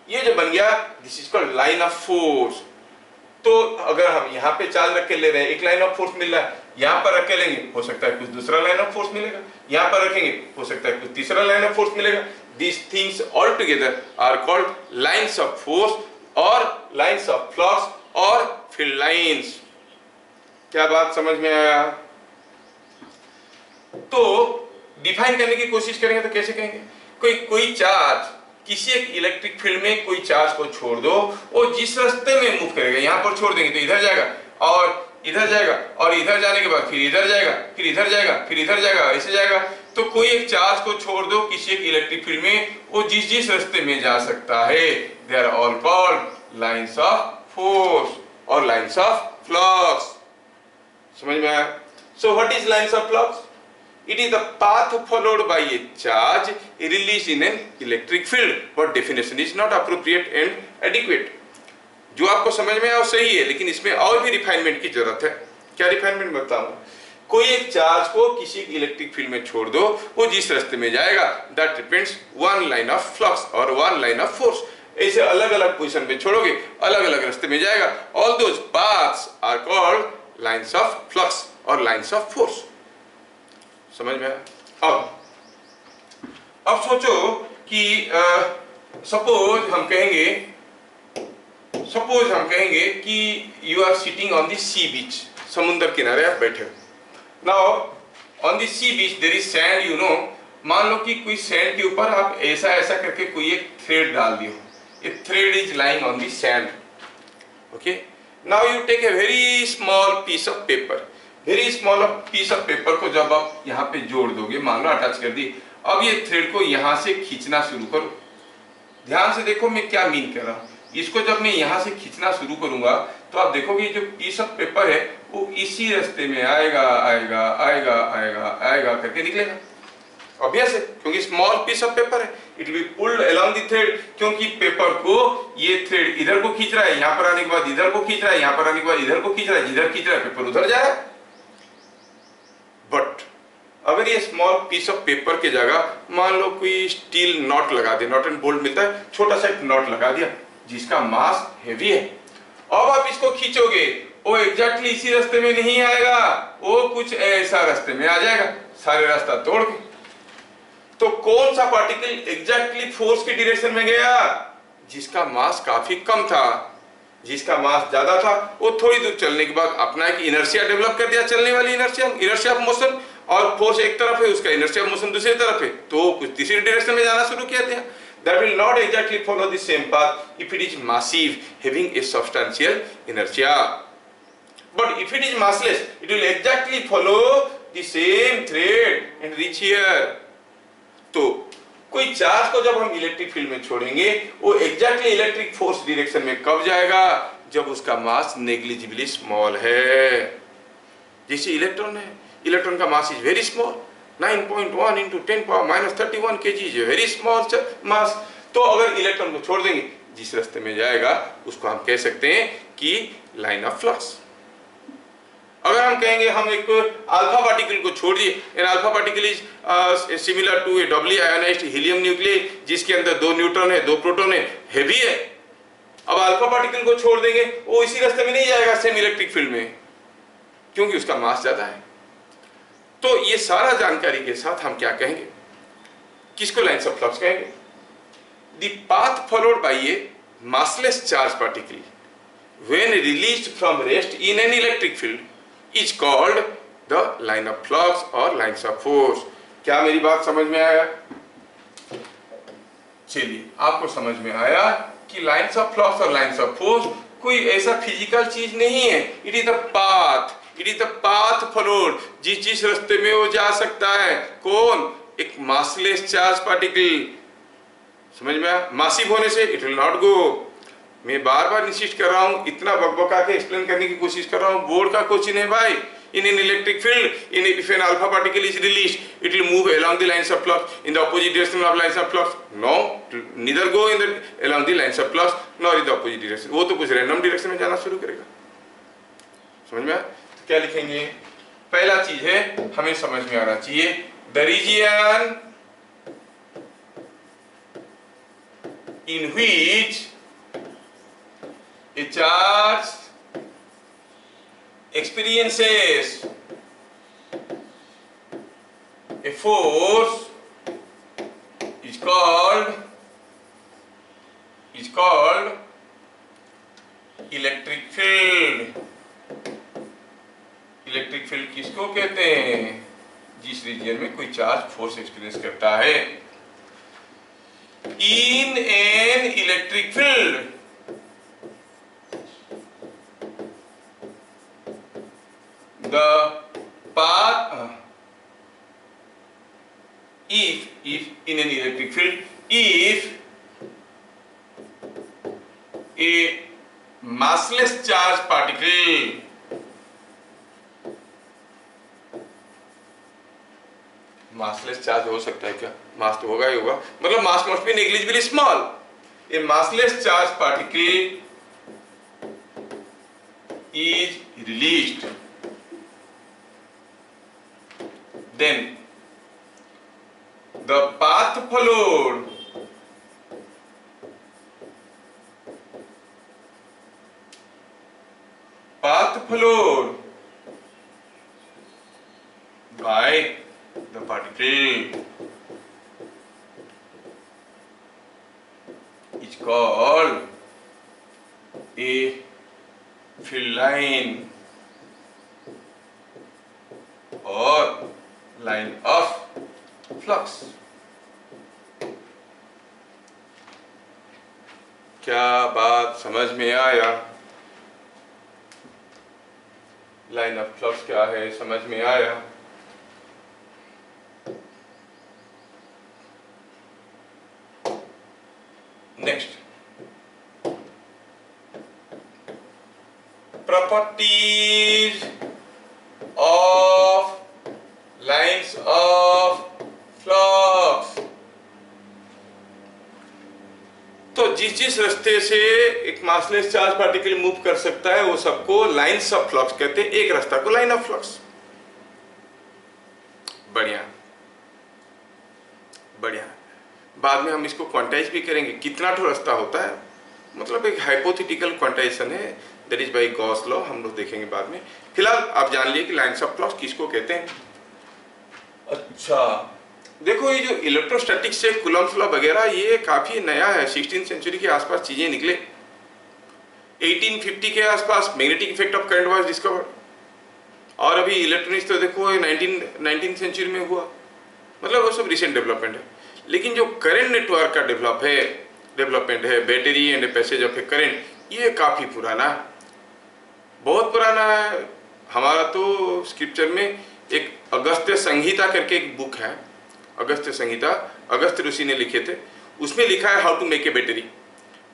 ये जो बन गया this is called line of force. तो अगर हम यहाँ पे चार्ज रख के ले रहे हैं, एक लाइन ऑफ फोर्स मिल रहा है, यहाँ पर रख के लेंगे हो सकता है कुछ दूसरा लाइन ऑफ फोर्स मिलेगा, यहाँ पर रखेंगे हो सकता है कुछ तीसरा लाइन ऑफ फोर्स मिलेगा। These things all together are called lines of force or lines of flux or field lines. क्या बात समझ में आया? तो डिफाइन करने की कोशिश करेंगे तो कैसे कहेंगे? कोई चार्ज किसी एक इलेक्ट्रिक फील्ड में कोई चार्ज को छोड़ दो, वो जिस रास्ते में मूव करेगा, यहाँ पर छोड़ देंगे तो इधर जाएगा और इधर जाएगा और इधर जाने के बाद फिर इधर जाएगा, फिर इधर जाएगा, फिर इधर जाएगा, ऐसे जाएगा। तो कोई एक चार्ज को छोड़ दो किसी एक इलेक्ट्रिक फील्ड में, वो जिस जिस रास्ते में जा सकता है, they are all called lines of force और लाइंस ऑफ फ्लक्स। समझ में आया? So what is lines of flux? It is the path followed by a charge released in an electric field, but definition is not appropriate and adequate. जो आपको समझ में आया वो सही है, लेकिन इसमें और भी रिफाइनमेंट की जरूरत है। क्या रिफाइनमेंट बताऊंगा? कोई एक चार्ज को किसी इलेक्ट्रिक फील्ड में छोड़ दो, वो जिस रास्ते में जाएगा that depends one line of flux और वन लाइन ऑफ फोर्स। ऐसे अलग अलग पोजीशन पे छोड़ोगे, अलग अलग रास्ते में जाएगा। All those paths are called lines of flux और लाइंस ऑफ फोर्स। समझ में आया? अब सोचो कि सपोज हम कहेंगे कि you are sitting on the sea beach, समुद्र किनारे आप बैठे हो। Now on the sea beach there is sand, you know. मान लो कि कोई सैंड के ऊपर आप ऐसा ऐसा करके कोई एक थ्रेड डाल दियो। A thread is lying on the sand. Okay. Now you take a very small piece of paper. Very small piece of paper को जब आप यहाँ पे जोड़ दोगे, मान लो अटैच कर दी, अब ये थ्रेड को यहाँ से खींचना शुरू करो। ध्यान से देखो मैं क्या मीन कर रहा हूँ। इसको जब मैं यहाँ से खींचना शुरू करूंगा तो आप देखोगे जो पीस ऑफ पेपर है वो इसी रास्ते में आएगा आएगा आएगा आएगा आएगा करके निकलेगा। ऑब्वियस है, क्योंकि स्मॉल पीस ऑफ पेपर है, it will pulled along the thread. क्योंकि पेपर को ये थ्रेड इधर को खींच रहा है, यहाँ पर आने के बाद इधर को खींच रहा है, यहाँ पर आने के बाद इधर को खींच रहा है, जिधर खींच रहा है पेपर उधर जा रहा है। बट अगर ये स्मॉल पीस ऑफ पेपर की जगह मान लो कोई स्टील नॉट लगा दे, नॉट एंड बोल्ट मिलता है, छोटा सा एक नॉट लगा दिया जिसका मास हेवी है, अब आप इसको खींचोगे वो एग्जैक्टली इसी रास्ते में नहीं आएगा, वो कुछ ऐसा रास्ते में आ जाएगा, सारे रास्ता तोड़ के। तो कौन सा पार्टिकल एग्जैक्टली फोर्स की डायरेक्शन में गया? जिसका मास काफी कम था। जिसका मास ज्यादा था वो थोड़ी दूर चलने के बाद अपना एक इनर्शिया डेवलप कर दिया, चलने वाली इनर्शिया ऑफ मोशन, और फोर्स एक तरफ है, उसका इनर्शिया ऑफ मोशन दूसरी तरफ है, तो कुछ तीसरी डायरेक्शन में जाना शुरू किया था। That will not exactly follow the same path if it is massive, having a substantial inertia. But if it is massless, it will exactly follow the same thread and reach here. तो कोई चार्ज को जब हम इलेक्ट्रिक फील्ड में छोड़ेंगे वो एग्जैक्टली इलेक्ट्रिक फोर्स डायरेक्शन में कब जाएगा? जब उसका मास नेग्लिजिबली स्मॉल है। जैसे इलेक्ट्रॉन है, इलेक्ट्रॉन का mass is very small, 9.1 into 10 power minus 31 kg is a very small mass। तो अगर इलेक्ट्रॉन को छोड़ देंगे जिस रास्ते में जाएगा उसको हम कह सकते हैं कि लाइन ऑफ फ्लक्स। अगर हम कहेंगे हम एक अल्फा पार्टिकल को छोड़ दिए, an alpha particle is similar to a doubly ionized helium nucleus जिसके अंदर 2 न्यूट्रॉन है 2 प्रोटॉन है, हेवी है। अब अल्फा पार्टिकल को छोड़ देंगे वो इसी रास्ते में नहीं जाएगा सेम इलेक्ट्रिक फील्ड में, क्योंकि उसका मास ज्यादा है। तो ये सारा जानकारी के साथ हम क्या कहेंगे? किसको लाइन्स ऑफ फ्लक्स कहेंगे? The path followed by A massless charge particle when released from rest in an electric field is called the line of flux or lines of force। क्या मेरी बात समझ में आया? चलिए, आपको समझ में आया कि लाइन्स ऑफ फ्लक्स और लाइन्स ऑफ फोर्स कोई ऐसा फिजिकल चीज नहीं है। It is the path followed, जिस रास्ते में वो जा सकता है। कौन? एक मासलेस चार्ज पार्टिकल। समझ में आया? मासिव होने से इट विल नॉट गो। मैं बार बार इंसिस्ट कर रहा हूं, इतना बकबका के एक्सप्लेन करने की कोशिश कर रहा हूं, बोर्ड का क्वेश्चन है भाई। in an electric field, if an alpha particle is released, it will move along the lines of flux in the opposite direction of lines of flux। No, neither go along the lines of flux nor in the opposite direction। वो तो कुछ रैंडम डायरेक्शन में जाना शुरू करेगा। समझ में आया? तो क्या लिखेंगे? पहला चीज है हमें समझ में आना चाहिए, the region in which a charge experiences a force is called electric field। Electric field किसको कहते हैं? जिस रीजन में कोई चार्ज फोर्स एक्सपीरियंस करता है। इन an electric field the path if in an electric field, if a massless charge particle massless charge हो सकता है क्या? मास तो होगा ही होगा, मतलब mass must be negligibly small. A massless charge particle is released, then the path followed by the particle is called a field line or line of flux। क्या बात समझ में आया? लाइन ऑफ फ्लक्स क्या है समझ में आया? Next, properties of lines of flux. तो जिस रास्ते से एक मासलेस चार्ज पार्टिकल मूव कर सकता है वो सबको लाइन्स ऑफ फ्लक्स कहते हैं, एक रास्ता को लाइन ऑफ फ्लक्स। बढ़िया बढ़िया। बाद में हम इसको क्वांटाइज भी करेंगे, कितना ठो रास्ता होता है, मतलब एक हाइपोथेटिकल क्वांटाइजेशन है, that is by Gauss law, हम लोग देखेंगे बाद में। फिलहाल आप जान लिए कि लाइन्स ऑफ फ्लक्स किसको कहते हैं। अच्छा देखो, ये जो इलेक्ट्रोस्टैटिक्स से कूलम्ब्स लॉ वगैरह ये काफी नया है, 16वीं सेंचुरी के आसपास चीजें निकले। 1850 के आसपास magnetic effect of current was discovered, और अभी इलेक्ट्रॉनिक्स तो देखो 19वीं सेंचुरी में हुआ, मतलब वो सब रिसेंट डेवलपमेंट है। लेकिन जो करंट नेटवर्क का डेवलपमेंट है, battery and passage of A current, ये काफी पुराना, बहुत पुराना है। हमारा तो स्क्रिप्चर में एक अगस्त्य संहिता करके एक बुक है, अगस्त्य संहिता, अगस्त्य ऋषि ने लिखे थे, उसमें लिखा है how to make a battery.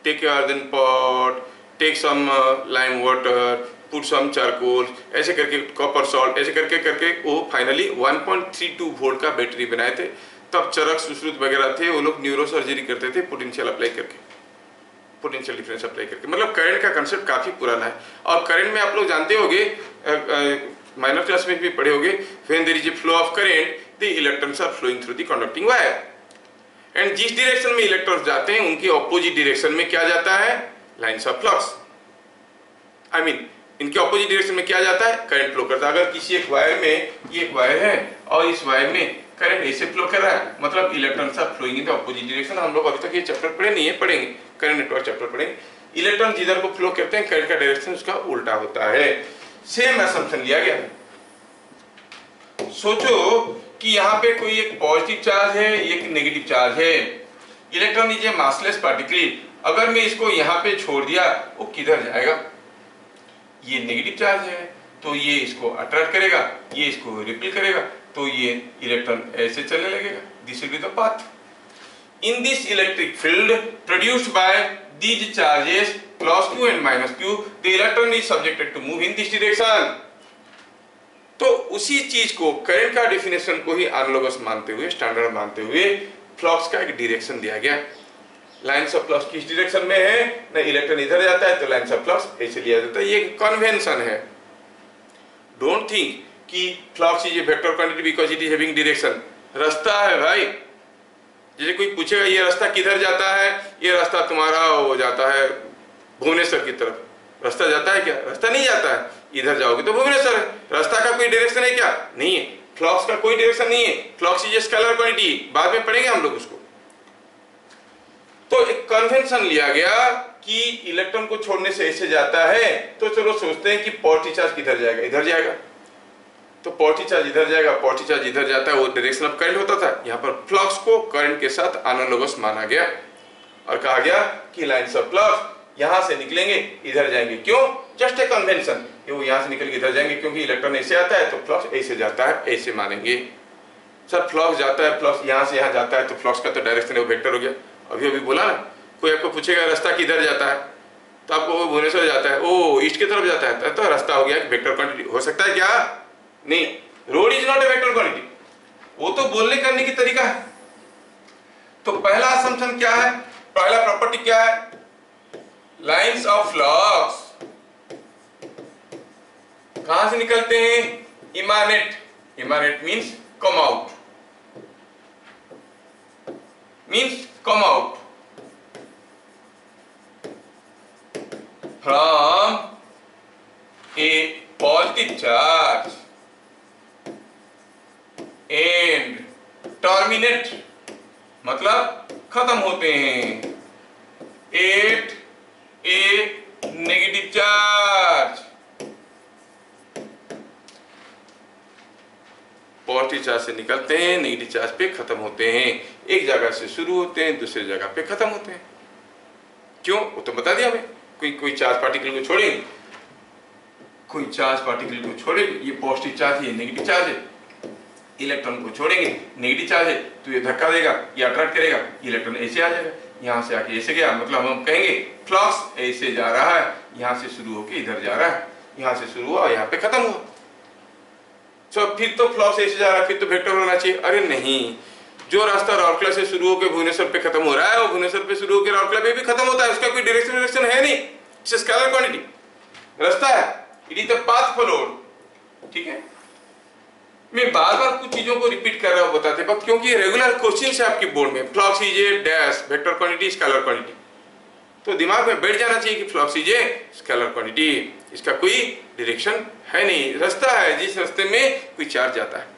Take a earthen pot, take some lime water, put some charcoal, ऐसे करके कॉपर सॉल्ट, ऐसे करके करके वो फाइनली 1.32 वोल्ट का बैटरी बनाए थे। तब चरक सुश्रुत वगैरह थे, वो लोग न्यूरो सर्जरी करते थे पोटेंशियल अप्लाई करके, पोटेंशियल डिफरेंस अप्लाई करके। मतलब करंट का कंसेप्ट काफी पुराना है। और करंट में आप लोग जानते होंगे, माइनर क्लास में भी पढ़े होंगे, when there is a flow of current the electrons are flowing through the conducting wire, and जिस डायरेक्शन में इलेक्ट्रॉन्स जाते हैं उनके ऑपोजिट डायरेक्शन में क्या जाता है, lines of flux. I mean इनके ऑपोजिट डायरेक्शन में क्या जाता है, करंट फ्लो करता है। अगर किसी एक वायर में, ये एक वायर है और इस वायर में करंट ऐसे फ्लो कर रहा है, मतलब electrons are flowing in the opposite direction. हम लोग अभी तक ये चैप्टर पढ़े नहीं है, पढ़ेंगे, करंट नेटवर्क चैप्टर पढ़ेंगे। इलेक्ट्रॉन जिधर को फ्लो करते हैं करंट का डायरेक्शन उसका उल्टा होता है। सेम असम्पशन लिया गया। सोचो कि यहाँ पे कोई एक पॉजिटिव चार्ज है, एक नेगेटिव चार्ज है। Electron is a massless particle, अगर मैं इसको यहाँ पे छोड़ दिया वो किधर जाएगा, ये नेगेटिव चार्ज है तो ये इसको अट्रैक्ट करेगा, ये इसको रिपेल करेगा, तो ये इलेक्ट्रॉन ऐसे चलने लगेगा। This will be the path. In this electric field produced by these charges plus q and minus q, the electron is subjected to move in this direction। तो उसी चीज को, करंट का डेफिनेशन को ही एनालॉगस मानते हुए, स्टैंडर्ड मानते हुए फ्लक्स का एक डायरेक्शन दिया गया। लाइन्स ऑफ फ्लक्स किस डायरेक्शन में है, ना इलेक्ट्रॉन इधर जाता है तो लाइन्स ऑफ फ्लक्स ऐसे लिया जाता है। ये कन्वेंशन है। डोंट थिंक कि flux is a vector quantity because it is having direction. रास्ता है भाई। जैसे कोई पूछेगा ये रास्ता किधर जाता है, ये रास्ता तुम्हारा वो जाता है भुवनेश्वर की तरफ, रास्ता जाता है क्या, रास्ता नहीं जाता है, इधर जाओगे तो भुवनेश्वर है। रास्ता का कोई डायरेक्शन है क्या, नहीं है। फ्लक्स का कोई डायरेक्शन नहीं है। Flux is a scalar quantity, बाद में पढ़ेंगे हम लोग उसको। तो एक कन्वेंशन लिया गया कि इलेक्ट्रॉन को छोड़ने से ऐसे जाता है, तो चलो सोचते हैं कि पॉजिटिव चार्ज किधर जाएगा, इधर जाएगा, तो पॉजिटिव चार्ज इधर जाएगा, पॉजिटिव चार्ज इधर जाता है, वो डायरेक्शन ऑफ करंट होता था। यहाँ पर फ्लक्स को करंट के साथ एनालॉगस माना गया और कहा गया कि लाइन्स ऑफ फ्लक्स यहाँ से निकलेंगे इधर जाएंगे। क्यों, जस्ट ए कन्वेंशन, वो यहाँ से निकल के इधर जाएंगे क्योंकि इलेक्ट्रॉन ऐसे आता है तो फ्लक्स ऐसे जाता है, ऐसे मानेंगे। सर फ्लक्स जाता है, फ्लक्स यहाँ से यहाँ जाता है तो फ्लक्स का तो डायरेक्शन वो वेक्टर हो गया। अभी अभी बोला ना, कोई आपको पूछेगा रास्ता किधर जाता है तो आपको वो भुवनेश्वर जाता है, ओ ईस्ट की तरफ जाता है, तो रास्ता हो गया वेक्टर क्वांटिटी। हो सकता है क्या, नहीं। Road is not a vector quantity, वो तो बोलने करने की तरीका है। तो पहला असम्पशन क्या है, पहला प्रॉपर्टी क्या है, लाइन्स ऑफ फ्लक्स कहां से निकलते हैं? Emanate. Emanate means come out, means come out from A positive charge and terminate मतलब खत्म होते हैं एट ए नेगेटिव चार्ज। पॉजिटिव चार्ज से निकलते हैं, नेगेटिव चार्ज पे खत्म होते हैं। एक जगह से शुरू होते हैं, दूसरी जगह पे खत्म होते हैं। क्यों? वो तो बता दिया हमें। कोई चार्ज पार्टिकल को छोड़ेंगे, कोई चार्ज पार्टिकल को छोड़ेंगे, ये पॉजिटिव चार्ज, ये नेगेटिव चार्ज है। इलेक्ट्रॉन को छोड़ेंगे, नेगेटिव चार्ज है, तो ये धक्का देगा, ये अट्रैक्ट करेगा, इलेक्ट्रॉन ऐसे आ जाएगा, यहाँ से आके ऐसे गया, मतलब हम कहेंगे फ्लक्स ऐसे जा रहा है, यहाँ से शुरू होके इधर जा रहा है, यहाँ से शुरू हुआ यहाँ पे खत्म हुआ। तो फिर तो फ्लक्स ऐसे जा रहा है, फिर तो वेक्टर होना चाहिए। अरे नहीं, जो रास्ता राउरकेला से शुरू होकर भुवनेश्वर पे खत्म हो रहा है, वो भुवनेश्वर पे शुरू होकर राउरकेला पे भी खत्म होता है। उसका कोई डायरेक्शन है नहीं, इट्स स्केलर क्वांटिटी, रास्ता है, it is the path followed. ठीक है, मैं बार बार कुछ चीजों को रिपीट कर रहा हूं बताते वक्त, क्योंकि रेगुलर क्वेश्चन है आपके बोर्ड में। Flux is a dash vector quantity scalar quantity, तो दिमाग में बैठ जाना चाहिए कि flux is a scalar quantity, इसका कोई डायरेक्शन है नहीं, रास्ता है जिस रास्ते में कोई चार्ज जाता है।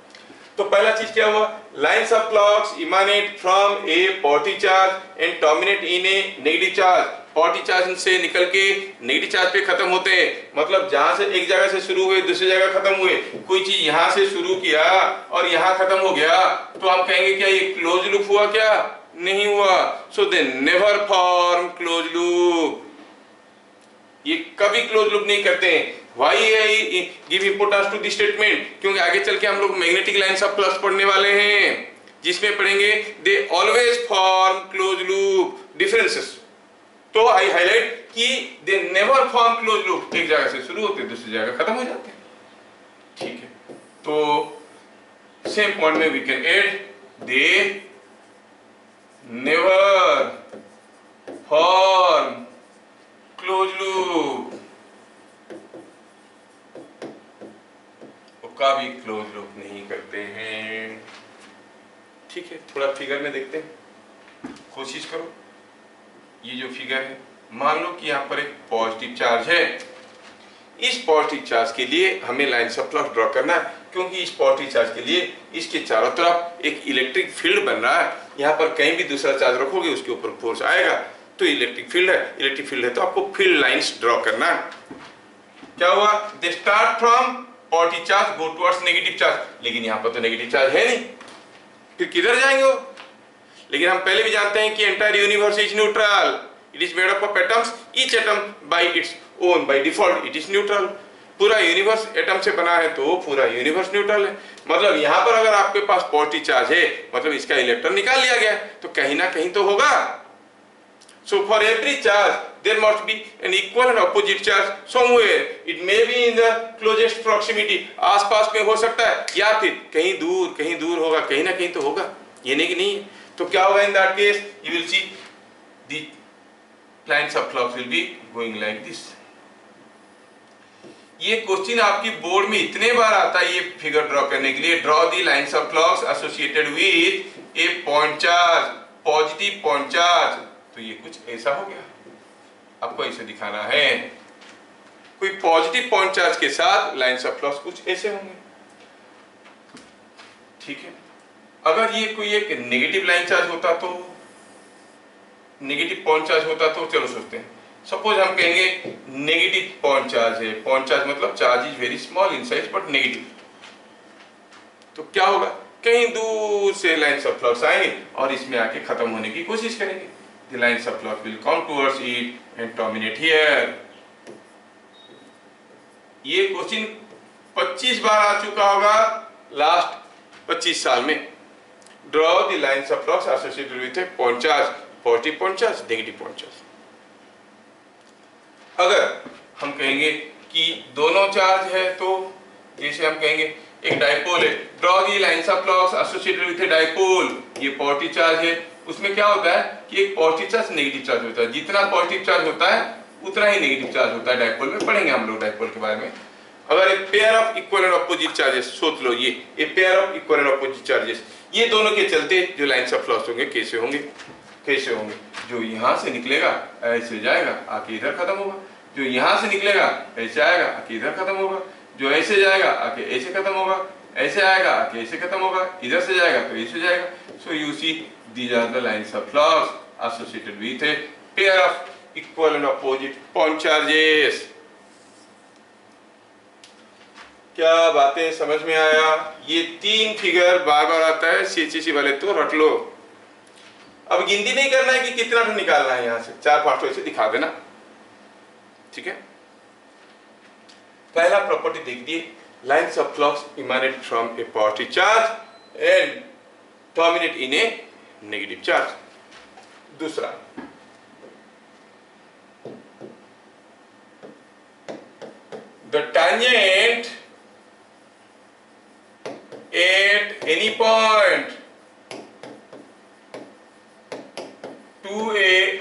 तो पहला चीज क्या हुआ? Lines of flux emanate from A positive charge and terminate in A negative charge. Positive charge से निकल के नेगेटिव चार्ज पे खत्म होते हैं, मतलब जहां से एक जगह से शुरू हुए दूसरी जगह खत्म हुए। कोई चीज यहां से शुरू किया और यहां खत्म हो गया, तो हम कहेंगे क्या ये क्लोज लूप हुआ? क्या नहीं हुआ। So they never form close loop, ये कभी क्लोज लूप नहीं करते हैं। Why I give importance to this statement, क्योंकि आगे चल के हम लोग मैग्नेटिक लाइंस ऑफ फ्लक्स पढ़ने वाले हैं, जिसमें पढ़ेंगे they always form close loop differences. तो आई हाईलाइट कि दे नेवर फॉर्म क्लोज लूप, एक जगह से शुरू होते दूसरी जगह खत्म हो जाते हैं। ठीक है, तो सेम पॉइंट में we can add they never form close loop, कभी क्लोज लूप नहीं करते हैं। ठीक है, थोड़ा फिगर में देखते हैं, कोशिश करो। ये जो फिगर है, मान लो कि यहाँ पर एक पॉजिटिव चार्ज है। इस पॉजिटिव चार्ज के लिए हमें लाइंस ऑफ फ्लक्स ड्रॉ करना है, क्योंकि इस पॉजिटिव चार्ज के लिए इसके चारों तरफ एक इलेक्ट्रिक फील्ड बन रहा है। यहाँ पर कहीं भी दूसरा चार्ज रखोगे उसके ऊपर फोर्स आएगा, तो इलेक्ट्रिक फील्ड है। इलेक्ट्रिक फील्ड है तो आपको फील्ड लाइंस ड्रॉ करना है। क्या हुआ? They start from positive charge go towards negative charge, लेकिन यहाँ पर तो नेगेटिव चार्ज है नहीं, फिर किधर जाएंगे वो? लेकिन हम पहले भी जानते हैं कि entire universe is neutral, it is made up of atoms, each atom by its own by default it is neutral. पूरा यूनिवर्स एटम से बना है, तो पूरा यूनिवर्स न्यूट्रल है। मतलब यहाँ पर अगर आपके पास पॉजिटिव चार्ज है, मतलब इसका इलेक्ट्रॉन निकाल लिया गया, तो कहीं ना कहीं तो होगा। So for every charge there must be an equal and opposite charge somewhere. It may be in the closest proximity, आसपास में हो सकता है, या फिर कहीं दूर होगा, कहीं ना कहीं तो होगा, ये नहीं कि नहीं है। तो क्या होगा? in that case you will see the lines of flux will be going like this. ये क्वेश्चन आपकी बोर्ड में इतने बार आता है, ये फिगर ड्रॉ करने के लिए, draw the lines of flux associated with A point charge, positive point charge. तो ये कुछ ऐसा हो गया, आपको ऐसे दिखाना है। कोई पॉजिटिव पॉइंट चार्ज के साथ लाइंस ऑफ फ्लक्स कुछ ऐसे होंगे। ठीक है, अगर ये कोई एक नेगेटिव लाइन चार्ज होता, तो नेगेटिव पॉइंट चार्ज होता, तो चलो सोचते हैं, सपोज हम कहेंगे नेगेटिव पॉइंट चार्ज है। पॉइंट चार्ज मतलब charge is very small in size but negative. तो क्या होगा? कहीं दूर से लाइंस ऑफ फ्लक्स आएंगे और इसमें आके खत्म होने की कोशिश करेंगे। The lines of flux will come towards it and terminate here. ये क्वेश्चन 25 बार आ चुका होगा लास्ट 25 साल में। Draw the lines of flux associated with a point charge, positive point charge, negative point charge. अगर हम कहेंगे कि दोनों चार्ज है, तो जैसे हम कहेंगे एक डाइपोल है, draw the lines of flux associated with a dipole. ये पॉजिटिव चार्ज है, उसमें क्या होता है कि एक पॉजिटिव चार्ज नेगेटिव चार्ज होता है। जितना पॉजिटिव चार्ज होता है उतना ही नेगेटिव चार्ज होता है। डाइपोल में पढ़ेंगे हम लोग डाइपोल के बारे में। अगर एक pair of equal and opposite charges, सोच लो ये pair of equal and opposite charges, ये दोनों के चलते जो लाइन्स ऑफ फ्लक्स होंगे कैसे होंगे, कैसे होंगे? जो यहाँ से निकलेगा ऐसे जाएगा आके इधर खत्म होगा, जो यहाँ से निकलेगा ऐसे आएगा आके इधर खत्म होगा, जो ऐसे जाएगा आके ऐसे खत्म होगा, ऐसे आएगा आके ऐसे खत्म होगा, इधर से जाएगा तो ऐसे जाएगा. So you see these are the lines of flux associated with a pair of equal and opposite point charges. क्या बातें समझ में आया? ये 3 फिगर बार बार आता है, CHSE वाले तो रट लो. अब गिनती नहीं करना है कि कितना निकालना है, यहां से 4-5 ऐसे दिखा देना, ठीक है? पहला प्रॉपर्टी देख दिए, lines of flux emanate from A positive charge and terminate in A negative charge. दूसरा, the tangent at any point to a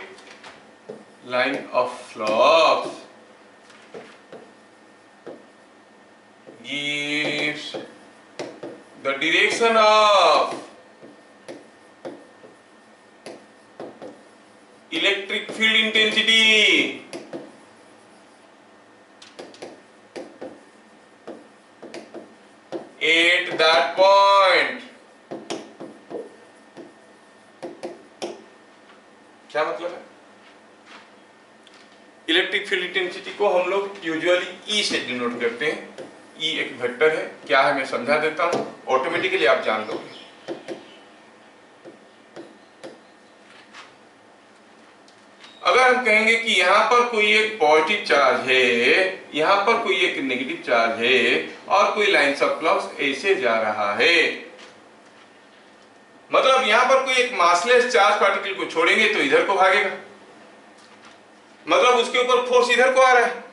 line of flux gives the direction of electric field intensity at that point. क्या मतलब है? इलेक्ट्रिक फील्ड इंटेंसिटी को हम लोग यूजुअली ई से डिनोट करते हैं. ई एक वेक्टर है, क्या है मैं समझा देता हूं, ऑटोमेटिकली आप जान लोगे. अगर हम कहेंगे कि यहां पर कोई एक पॉजिटिव चार्ज है, यहां पर कोई एक नेगेटिव चार्ज है और कोई लाइन्स ऑफ फ्लक्स ऐसे जा रहा है, मतलब यहां पर कोई एक मासलेस चार्ज पार्टिकल को छोड़ेंगे तो इधर को भागेगा, मतलब उसके ऊपर फोर्स इधर को आ रहा है.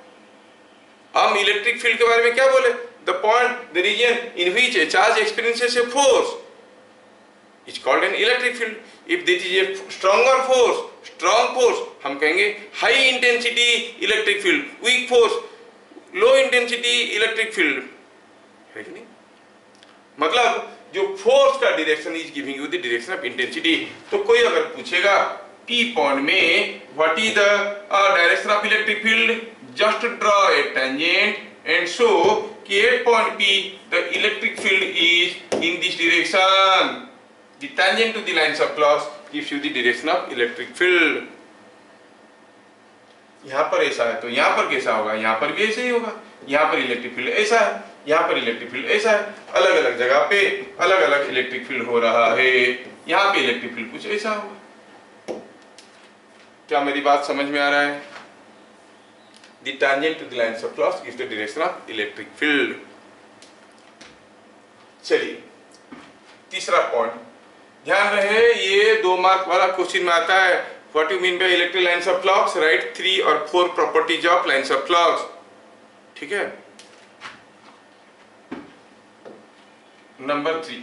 हम इलेक्ट्रिक फील्ड के बारे में क्या बोले? The point, the region in which a charge experiences a force is called an electric field. If this is a stronger force, strong force, हम कहेंगे high intensity electric field, weak force low intensity electric field, है कि नहीं? मतलब जो फोर्स का direction is giving you the direction of intensity. तो कोई अगर पूछेगा P पॉइंट में what is the direction of electric field, just draw a tangent and show कि at point P the electric field is in this direction. The tangent to the lines of flux gives you the direction of electric field. यहां पर ऐसा है तो यहां पर कैसा होगा? यहां पर भी ऐसे ही होगा. यहां पर इलेक्ट्रिक फील्ड ऐसा है, यहां पर इलेक्ट्रिक फील्ड ऐसा है, अलग अलग जगह पे अलग अलग इलेक्ट्रिक फील्ड हो रहा है. यहां पे इलेक्ट्रिक फील्ड कुछ ऐसा होगा. क्या मेरी बात समझ में आ रहा है? The tangent to the lines of flux is the direction of electric field. चलिए तीसरा पॉइंट ध्यान रहे, ये 2 मार्क वाला क्वेश्चन में आता है. What you mean by electric lines of flux? Write 3 or 4 properties of lines of flux. ठीक है. नंबर 3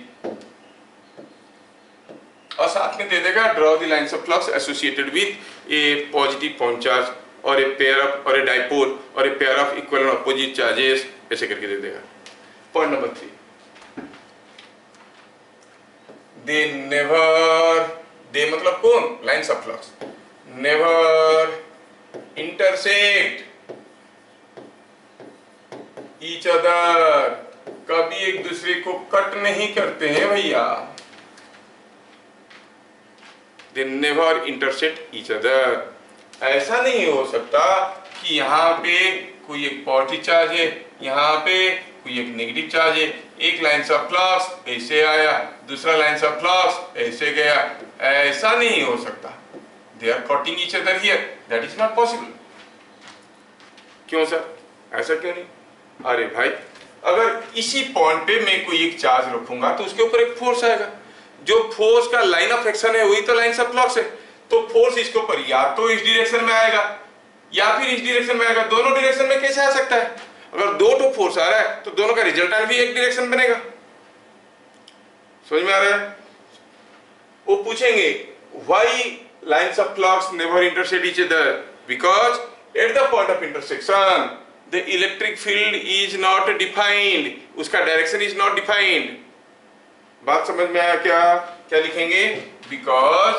और साथ में दे देगा draw the lines of flux associated with A positive point charge और ए पेयर ऑफ और ए डाइपोल और a pair of equal and opposite charges, ऐसे करके दे देगा. पॉइंट नंबर 3, दे नेवर, दे मतलब कौन? Lines of flux never intersect each other, कभी एक दूसरे को कट नहीं करते हैं भैया. They never intersect each other. ऐसा नहीं हो सकता कि यहाँ पे कोई एक पॉजिटिव चार्ज है, यहाँ पे कोई एक नेगेटिव चार्ज है, एक लाइन्स ऑफ फ्लक्स ऐसे आया, दूसरा लाइन्स ऑफ फ्लक्स ऐसे गया, ऐसा नहीं हो सकता. They are cutting each other here. That is not possible. क्यों सर? ऐसा क्यों नहीं? अरे भाई, अगर इसी पॉइंट पे मैं कोई एक चार्ज रखूंगा तो उसके ऊपर एक फोर्स आएगा. जो फोर्स का लाइन ऑफ एक्शन है वही तो लाइन्स ऑफ फ्लक्स है. तो फोर्स इसके ऊपर या तो इस डायरेक्शन में आएगा या फिर इस डायरेक्शन में आएगा. दोनों डायरेक्शन में कैसे आ सकता है? अगर 2 फोर्स आ रहा है तो दोनों का रिजल्टेंट भी एक डायरेक्शन बनेगा. समझ में आ रहा है? वो पूछेंगे why lines of flux never intersect each other, because at the point of intersection the electric field is not defined, उसका डायरेक्शन इज नॉट डिफाइंड। बात समझ में आया क्या? क्या लिखेंगे? बिकॉज,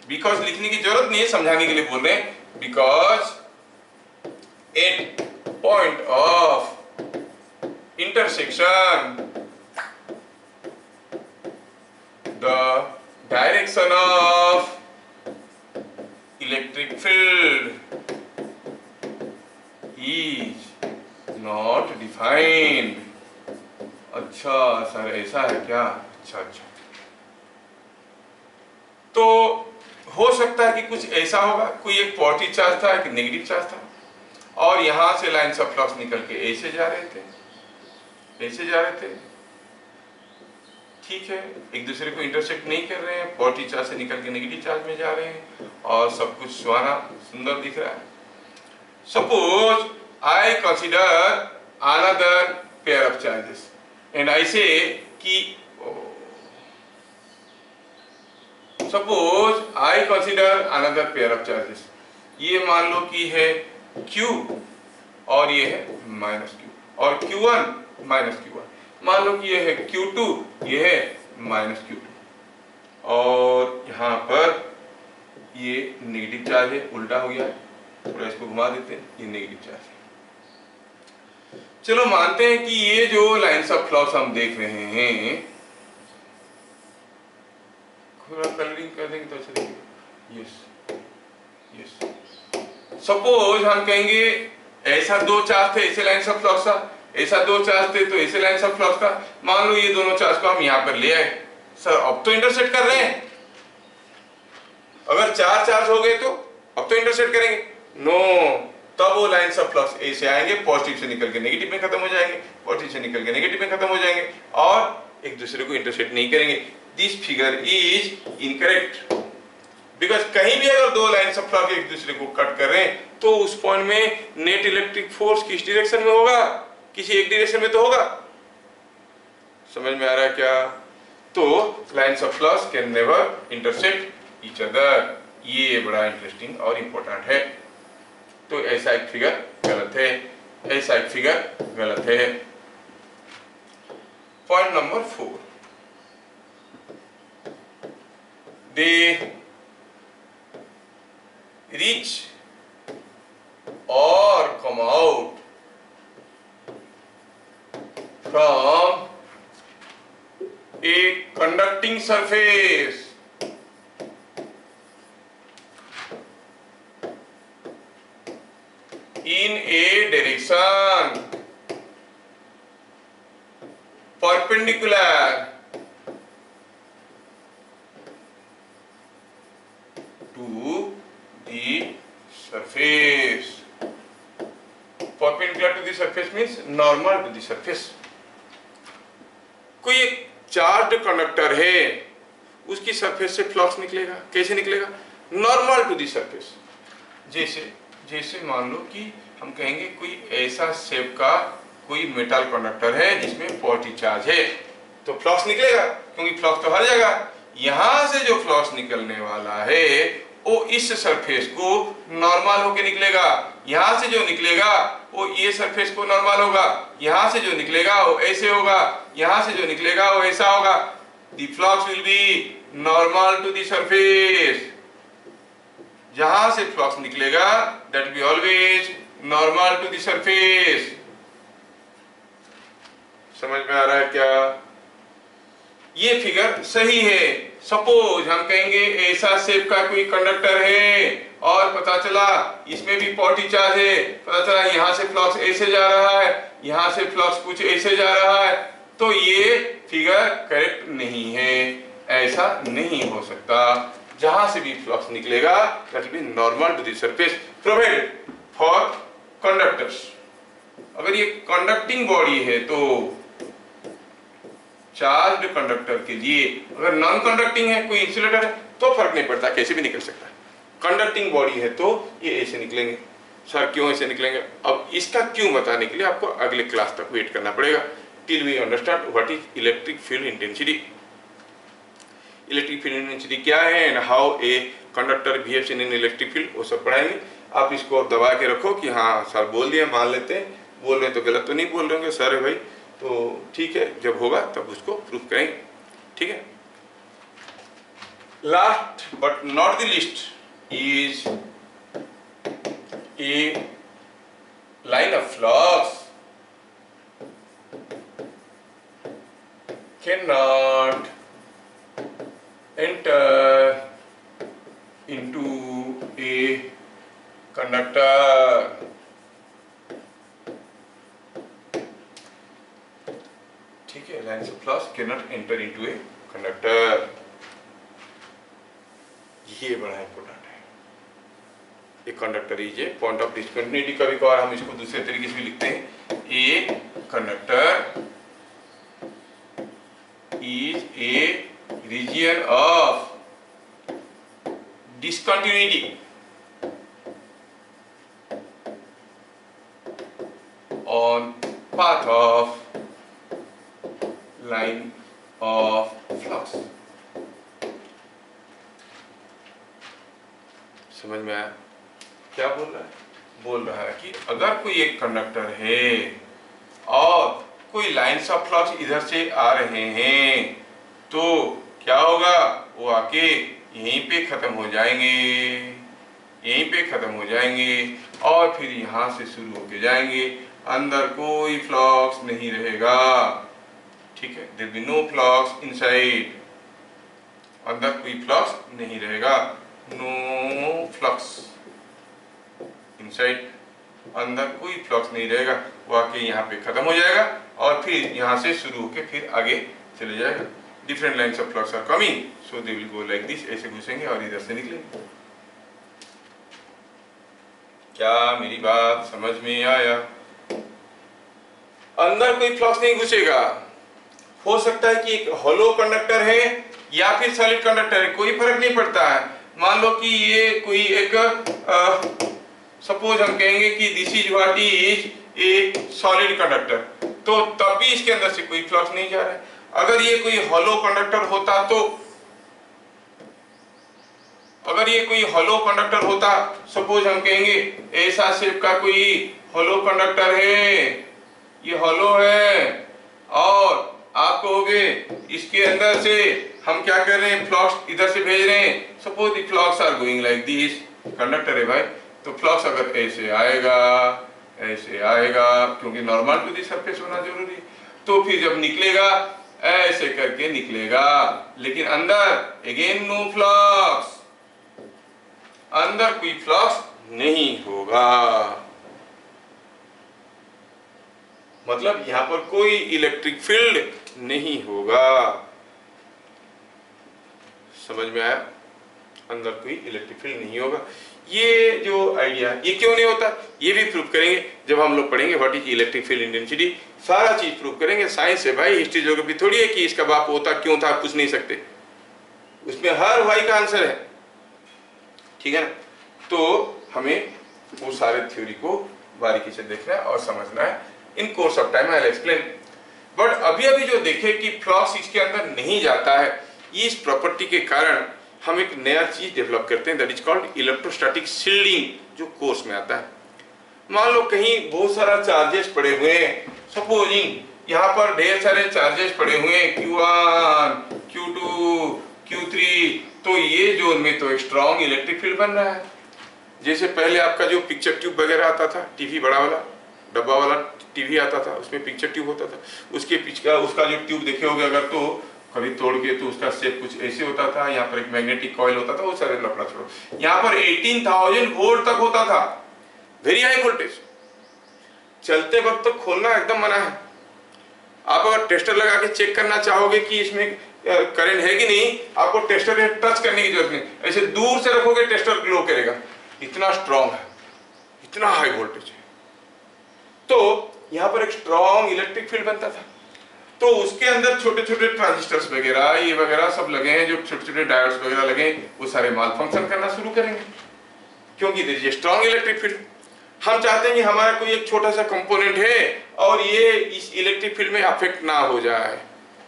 बिकॉज लिखने की जरूरत नहीं है, समझाने के लिए बोल रहे हैं। Because at point of intersection the direction of electric field is not defined। अच्छा सर ऐसा है क्या? अच्छा अच्छा, तो हो सकता है कि कुछ ऐसा होगा, कोई एक पॉजिटिव चार्ज था, एक नेगेटिव चार्ज था, और यहां से लाइन्स ऑफ फ्लक्स निकल के ऐसे जा रहे थे, ऐसे जा रहे थे, ठीक है, एक दूसरे को इंटरसेक्ट नहीं कर रहे हैं, पॉजिटिव चार्ज से निकल के नेगेटिव चार्ज में जा रहे हैं, और सब कुछ सुहाना सुंदर दिख रहा है। Suppose I consider another pair of charges and I से कि suppose I consider another pair of charges, ये मान लो कि है Q और ये है माइनस Q, और Q1 माइनस Q1, मान लो कि ये है Q2, ये है माइनस Q2, और यहाँ पर ये नेगेटिव चार्ज है, उल्टा हो गया है, थोड़ा इसको घुमा देते हैं, ये नेगेटिव चार्ज है। चलो मानते हैं कि ये जो लाइन्स ऑफ फ्लक्स हम देख रहे हैं, थोड़ा कलरिंग कर देंगे तो अच्छा दिखेगा। यस यस, सपोज हम कहेंगे ऐसा दो चार्ज थे, ऐसे लाइन्स ऑफ फ्लक्स था, ऐसा दो चार्ज थे तो ऐसे लाइन्स ऑफ फ्लक्स था। मान लो ये दोनों चार्ज को हम यहाँ पर ले आए, सर अब तो इंटरसेक्ट कर रहे हैं, अगर चार चार्ज हो गए तो अब तो इंटरसेक्ट करेंगे, नो, तब वो लाइन्स ऑफ फ्लक्स ऐसे आएंगे, पॉजिटिव से निकल के नेगेटिव में खत्म हो जाएंगे, पॉजिटिव से निकल के नेगेटिव में खत्म हो जाएंगे, और एक दूसरे को इंटरसेक्ट नहीं करेंगे। This figure is incorrect, because कहीं भी अगर दो लाइन्स ऑफ फ्लक्स एक दूसरे को कट कर रहे हैं तो उस पॉइंट में नेट इलेक्ट्रिक फोर्स किस डायरेक्शन में होगा? किसी एक डायरेक्शन में तो होगा। समझ में आ रहा है क्या? तो lines of flux can never intersect each other, ये बड़ा इंटरेस्टिंग और इंपॉर्टेंट है। तो ऐसा एक फिगर गलत है, ऐसा एक फिगर गलत है। Point number 4, they reach or come out from a conducting surface in a direction perpendicular to the surface. Perpendicular to the surface means normal to the surface. कोई एक चार्ज कंडक्टर है, उसकी सरफेस से फ्लक्स निकलेगा, कैसे निकलेगा? Normal to the surface. जैसे जैसे मान लो कि हम कहेंगे कोई ऐसा शेप का कोई मेटल कंडक्टर है जिसमें पॉजिटिव चार्ज है, तो फ्लक्स निकलेगा, क्योंकि फ्लक्स तो हर जगह। यहां से जो फ्लक्स निकलने वाला है वो इस सरफेस को नॉर्मल होके निकलेगा, यहां से जो निकलेगा वो ये सरफेस को नॉर्मल होगा, यहां से जो निकलेगा वो ऐसे होगा, यहां से जो निकलेगा वो ऐसा होगा। The flux will be normal to the surface. जहां से फ्लक्स निकलेगा that will be always normal to the surface. समझ में आ रहा है क्या? ये फिगर सही है। सपोज हम कहेंगे ऐसा शेप का कोई कंडक्टर है और पता चला इसमें भी पॉजिटिव चार्ज है, पता चला यहाँ से फ्लक्स ऐसे जा रहा है, यहाँ से फ्लक्स कुछ ऐसे जा रहा है, तो ये फिगर करेक्ट नहीं है, ऐसा नहीं हो सकता। जहां से भी फ्लक्स निकलेगा that will be normal to the surface provided for conductors. अगर ये कंडक्टिंग बॉडी है तो चार्ज्ड कंडक्टर के लिए, अगर नॉन कंडक्टिंग है कोई इंसुलेटर है तो फर्क नहीं पड़ता, कैसे भी निकल सकता है। कंडक्टिंग बॉडी है तो ये ऐसे निकलेंगे। सर क्यों ऐसे निकलेंगे? अब इसका क्यों बताने के लिए आपको अगले क्लास तक वेट करना पड़ेगा, till we understand what is electric field intensity. Electric field intensity क्या है and how a conductor behaves in an electric field, वो सब पढ़ाएंगे। आप इसको दबा के रखो कि हाँ सर बोल दिए, मान लेते हैं, बोल रहे हैं तो गलत तो नहीं बोल रहे होंगे सर है भाई, तो ठीक है, जब होगा तब उसको प्रूफ करेंगे, ठीक है। Last but not the list is a line of flux cannot enter into a conductor ठीक है, line of flux cannot enter into a conductor, ये बड़ा इंपॉर्टेंट है। A conductor is a point of discontinuity, कभी कभार हम इसको दूसरे तरीके से भी लिखते हैं, a conductor is a region of discontinuity on path of line of flux। समझ में आया क्या बोल रहा है? बोल रहा है कि अगर कोई एक कंडक्टर है और कोई लाइन्स ऑफ फ्लक्स इधर से आ रहे हैं तो क्या होगा, वो आके यहीं पे खत्म हो जाएंगे, यहीं पे खत्म हो जाएंगे और फिर यहाँ से शुरू होके जाएंगे, अंदर कोई फ्लक्स नहीं रहेगा, ठीक है, there be no flux inside, अंदर कोई फ्लक्स नहीं रहेगा, नो फ्लक्स इनसाइड, अंदर कोई फ्लक्स नहीं रहेगा, वो आके यहाँ पे खत्म हो जाएगा और फिर यहाँ से शुरू होके फिर आगे चले जाएगा। Different lines of flux are coming so they will go like this, ऐसे घुसेंगे और इधर से निकलेंगे। क्या मेरी बात समझ में आया? अंदर कोई फ्लक्स नहीं घुसेगा, हो सकता है कि एक होलो कंडक्टर है या फिर सॉलिड कंडक्टर है, कोई फर्क नहीं पड़ता है। मान लो कि ये कोई एक सपोज हम कहेंगे कि this is what is a solid conductor, तो तब भी इसके अंदर से कोई फ्लक्स नहीं जा रहा है। अगर ये कोई हॉलो कंडक्टर होता तो, अगर ये कोई हॉलो कंडक्टर होता, सपोज हम कहेंगे ऐसा शेप का कोई हॉलो कंडक्टर है, ये हॉलो है और आप कहोगे इसके अंदर से हम क्या कर रहे हैं, फ्लक्स इधर से भेज रहे हैं, suppose the flux are going like this, conductor है भाई, तो फ्लक्स अगर ऐसे आएगा, ऐसे आएगा, क्योंकि नॉर्मल टू दी सरफेस होना जरूरी है, तो फिर जब निकलेगा ऐसे करके निकलेगा, लेकिन अंदर अगेन नो फ्लक्स, अंदर कोई फ्लक्स नहीं होगा, मतलब यहां पर कोई इलेक्ट्रिक फील्ड नहीं होगा। समझ में आया? अंदर कोई इलेक्ट्रिक फील्ड नहीं होगा। ये जो आइडिया, ये क्यों नहीं होता, ये भी प्रूव करेंगे जब हम लोग पढ़ेंगे what is electric field intensity, सारा चीज प्रूव करेंगे। साइंस है भाई, हिस्ट्री ज्योग्राफी थोड़ी है कि इसका बाप होता क्यों था पूछ नहीं सकते, उसमें हर भाई का आंसर है, ठीक है ना। तो हमें वो सारे थ्योरी को बारीकी से देखना है और समझना है। In course of time I will explain, but अभी अभी जो देखे कि फ्लक्स इसके अंदर नहीं जाता है, इस प्रॉपर्टी के कारण हम एक नया चीज डेवलप करते हैं, that is called electrostatic shielding, जो कोर्स में आता है। मान लो कहीं बहुत सारा चार्जेस पड़े हुए हैं, सपोजिंग यहाँ पर ढेर सारे चार्जेस पड़े हुए हैं, Q1, Q2, Q3, तो ये जोन में तो एक स्ट्रॉन्ग इलेक्ट्रिक फील्ड बन रहा है। जैसे पहले आपका जो पिक्चर ट्यूब वगैरह आता था, टीवी बड़ा वाला डब्बा वाला टीवी आता था, उसमें पिक्चर ट्यूब होता था, उसके पीछे उसका जो ट्यूब देखे होगे अगर, तो कभी तोड़ के तो उसका शेप कुछ ऐसे होता था, यहाँ पर एक मैग्नेटिक कॉइल होता था, वो सारे लफड़ा छोड़ो, यहाँ पर 18,000 वोल्ट तक होता था, वेरी हाई वोल्टेज। चलते वक्त तो खोलना एकदम मना है। आप अगर टेस्टर लगा के चेक करना चाहोगे कि इसमें करंट है कि नहीं, आपको टेस्टर टच करने की जरूरत नहीं, ऐसे दूर से रखोगे टेस्टर ग्लो करेगा, इतना स्ट्रॉन्ग है, इतना हाई वोल्टेज है। तो यहाँ पर एक स्ट्रॉन्ग इलेक्ट्रिक फील्ड बनता था, तो उसके अंदर छोटे छोटे ट्रांजिस्टर्स वगैरह ये वगैरह सब लगे हैं, जो छोटे छोटे डायोड्स वगैरह लगे हैं, वो सारे माल फंक्शन करना शुरू करेंगे, क्योंकि there is a strong electric field. हम चाहते हैं कि हमारा कोई एक छोटा सा कंपोनेंट है और ये इस इलेक्ट्रिक फील्ड में अफेक्ट ना हो जाए,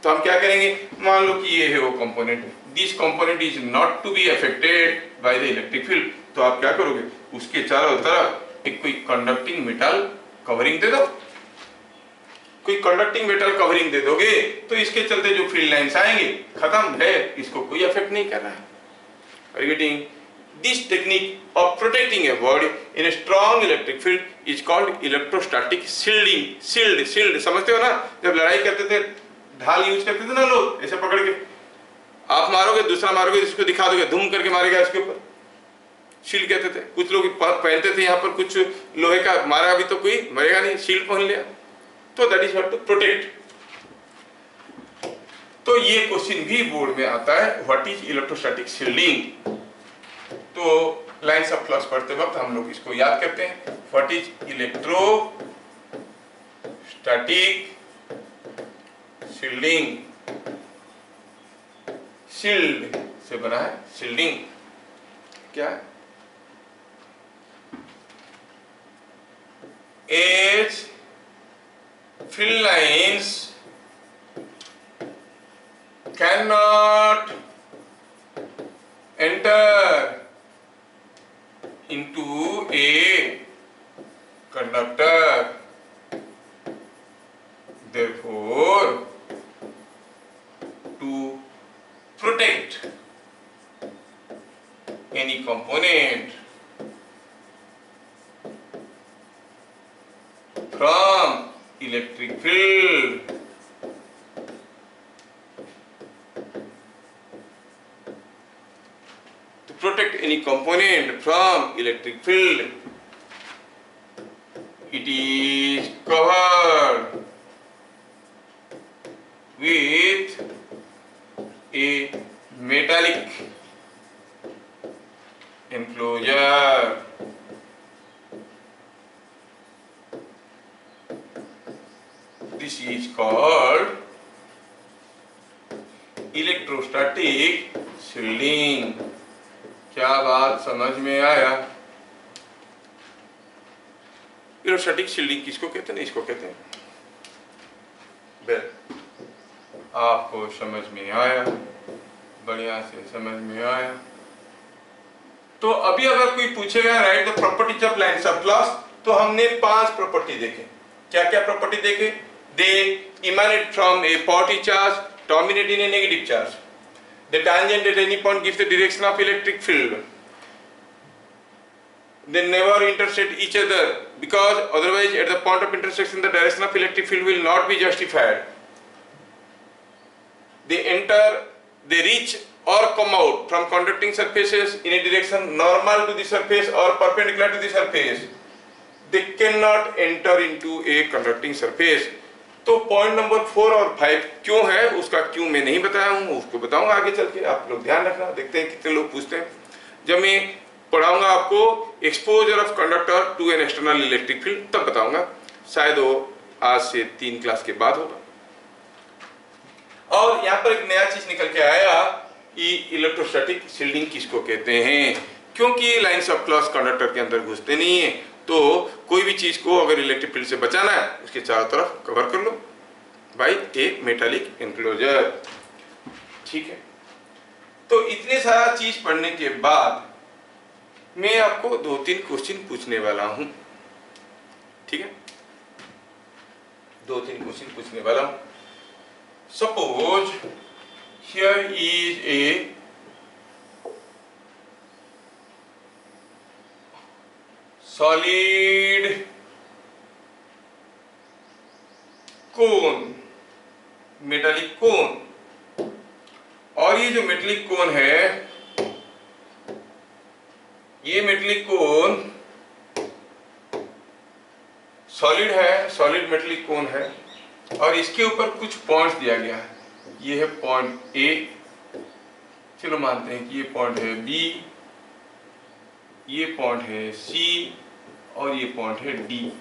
तो हम क्या करेंगे, मान लो कि ये है वो component, this component is not to be affected by the electric field, तो आप क्या करोगे, उसके चारों तरफ एक कोई कंडक्टिंग मेटल कवरिंग दे दो, कोई कंडक्टिंग मेटल कवरिंग दे दोगे तो इसके चलते जो फील्ड लाइंस आएंगे खत्म है, इसको कोई अफेक्ट नहीं कर रहा है। Are you getting? This technique of protecting a body in a strong electric field is called electrostatic shielding. Shield समझते हो ना, जब लड़ाई करते थे ढाल यूज करते थे ना लोग, ऐसे पकड़ के आप मारोगे, दूसरा मारोगे, इसको दिखा दोगे, धूम करके मारेगा इसके ऊपर, शील्ड कहते थे। कुछ लोग पहनते थे यहाँ पर कुछ लोहे का, मारा अभी तो कोई मरेगा नहीं, शील्ड पहन लिया, तो that is what to protect. तो ये क्वेश्चन भी बोर्ड में आता है, व्हाट इज इलेक्ट्रोस्टैटिक शील्डिंग। तो लाइंस ऑफ फ्लक्स पढ़ते वक्त हम लोग इसको याद करते हैं, what is electrostatic shielding. Shield से बना है शील्डिंग, क्या है, as field lines cannot enter into a conductor, therefore to protect any component from electric field, to protect any component from electric field, it is covered with a metallic enclosure. This is called electrostatic shielding. क्या बात समझ में आया? इलेक्ट्रोस्टैटिक शील्डिंग किसको कहते हैं, इसको कहते हैं। आपको समझ में आया, बढ़िया से समझ में आया। तो अभी अगर कोई पूछेगा right the properties of lines of flux, तो हमने 5 प्रॉपर्टी देखे। क्या क्या प्रॉपर्टी देखे? They emanate from a positive charge, terminate in a negative charge. The tangent at any point gives the direction of electric field. They never intersect each other because otherwise at the point of intersection the direction of electric field will not be justified. They reach or come out from conducting surfaces in a direction normal to the surface or perpendicular to the surface. They cannot enter into a conducting surface. तो पॉइंट नंबर 4 और 5 क्यों है, उसका क्यों मैं नहीं बताया हूँ, उसको बताऊंगा आगे चल के। आप लोग ध्यान रखना, देखते हैं कितने लोग पूछते हैं। जब मैं पढ़ाऊंगा आपको exposure of conductor to an external electric field, तब बताऊंगा, शायद वो आज से 3 क्लास के बाद होगा। और यहाँ पर एक नया चीज निकल के आया, इलेक्ट्रोस्टैटिक शील्डिंग किसको कहते हैं, क्योंकि लाइन्स ऑफ फ्लक्स कंडक्टर के अंदर घुसते नहीं है, तो कोई भी चीज को अगर इलेक्ट्रिक फील्ड से बचाना है उसके चारों तरफ कवर कर लो बाय ए मेटालिक एनक्लोजर। ठीक है, तो इतने सारा चीज पढ़ने के बाद मैं आपको 2-3 क्वेश्चन पूछने वाला हूं। ठीक है, 2-3 क्वेश्चन पूछने वाला हूं। Suppose here is a solid cone, metallic cone, और ये जो मेटालिक कोन है, ये मेटालिक कोन सॉलिड है, सॉलिड मेटालिक कोन है, और इसके ऊपर कुछ पॉइंट्स दिया गया है। ये है पॉइंट ए, चलो मानते हैं कि ये पॉइंट है बी, ये पॉइंट है सी, और ये पॉइंट है D.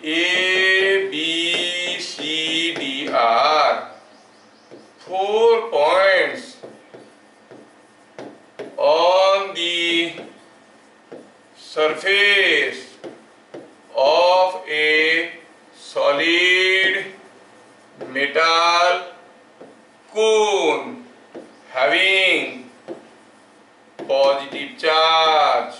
A B C D are 4 points on the surface of a solid cone having positive charge.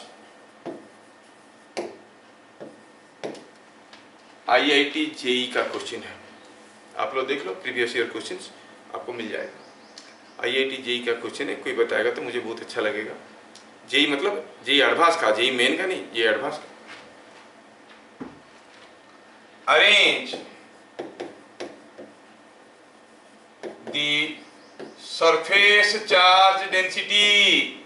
IIT JEE का क्वेश्चन है, आप लोग देख लो प्रीवियस ईयर क्वेश्चंस आपको मिल जाएगा। IIT JEE का क्वेश्चन है, कोई बताएगा तो मुझे बहुत अच्छा लगेगा। JEE मतलब JEE एडवांस का, JEE मेन का नहीं, JEE एडवांस का। Arrange the surface charge density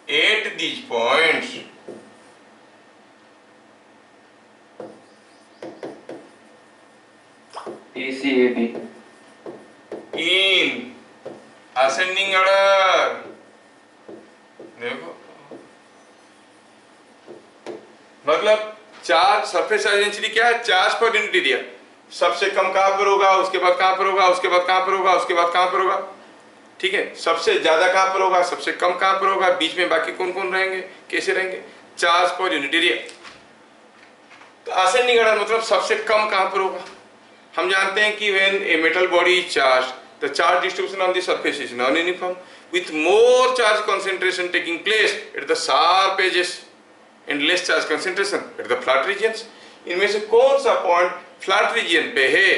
at these points ACAB in ascending order। देखो मतलब चार्ज सरफेस चार्ज डेंसिटी क्या है? Charge per unit area. सबसे कम कहां पर होगा, उसके बाद कहां पर होगा, उसके बाद कहां पर होगा, उसके बाद कहां पर होगा, ठीक है। सबसे ज्यादा कहां पर होगा, सबसे कम कहां पर होगा, बीच में बाकी कौन कौन रहेंगे, कैसे रहेंगे? Charge per unit area. तो असेंडिंग ऑर्डर मतलब सबसे कम कहां पर होगा। हम जानते हैं कि when a metal body is charge, the charge distribution on the surface is non uniform with more charge concentration taking place at the sharp edges and less charge concentration at the flat regions। इनमें से कौन सा पॉइंट फ्लैट रीजन पे है?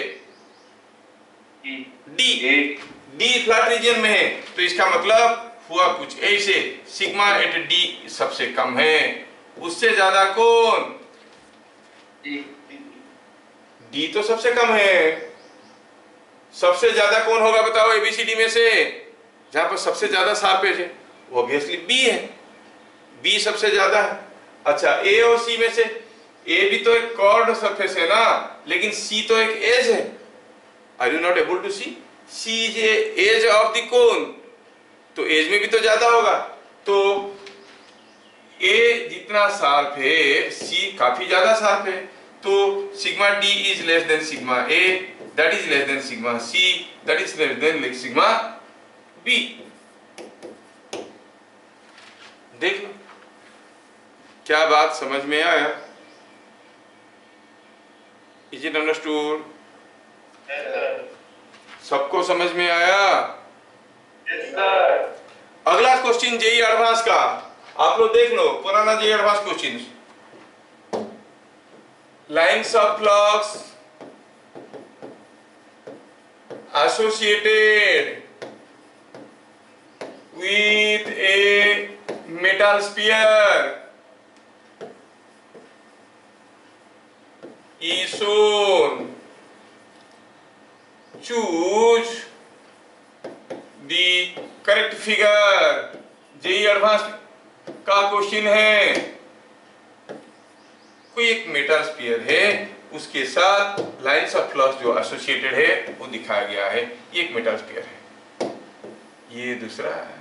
डी फ्लैट रीजन में है। तो इसका मतलब हुआ कुछ ऐसे, सिग्मा एट डी सबसे कम है, उससे ज्यादा कौन? डी तो सबसे कम है, सबसे ज्यादा कौन होगा बताओ एबीसीडी में से? जहां पर सबसे ज्यादा शार्प एज है वो ऑब्वियसली बी है, बी सबसे ज्यादा है। अच्छा ए और सी में से, ए भी तो एक कॉर्ड सरफेस है ना, लेकिन सी तो एक एज है। Are you not able to see? C is edge of the cone, तो एज में भी तो ज्यादा होगा। तो ए जितना शार्प है सी काफी ज्यादा शार्प है, तो sigma D is less than sigma A, that is less than sigma C, that is less than sigma B. देख लो क्या बात समझ में आया? Is it understood? सबको समझ में आया? Yes, sir. अगला क्वेश्चन जेई एडवांस का, आप लोग देख लो पुराना JEE advance question. Lines of flux associated with a metal sphere is shown. Choose the correct figure। JEE advance का क्वेश्चन है, कोई एक मेटल स्फीयर है, उसके साथ लाइन्स ऑफ फ्लक्स जो एसोसिएटेड है वो दिखाया गया है। ये एक मेटल स्फीयर है, ये दूसरा है,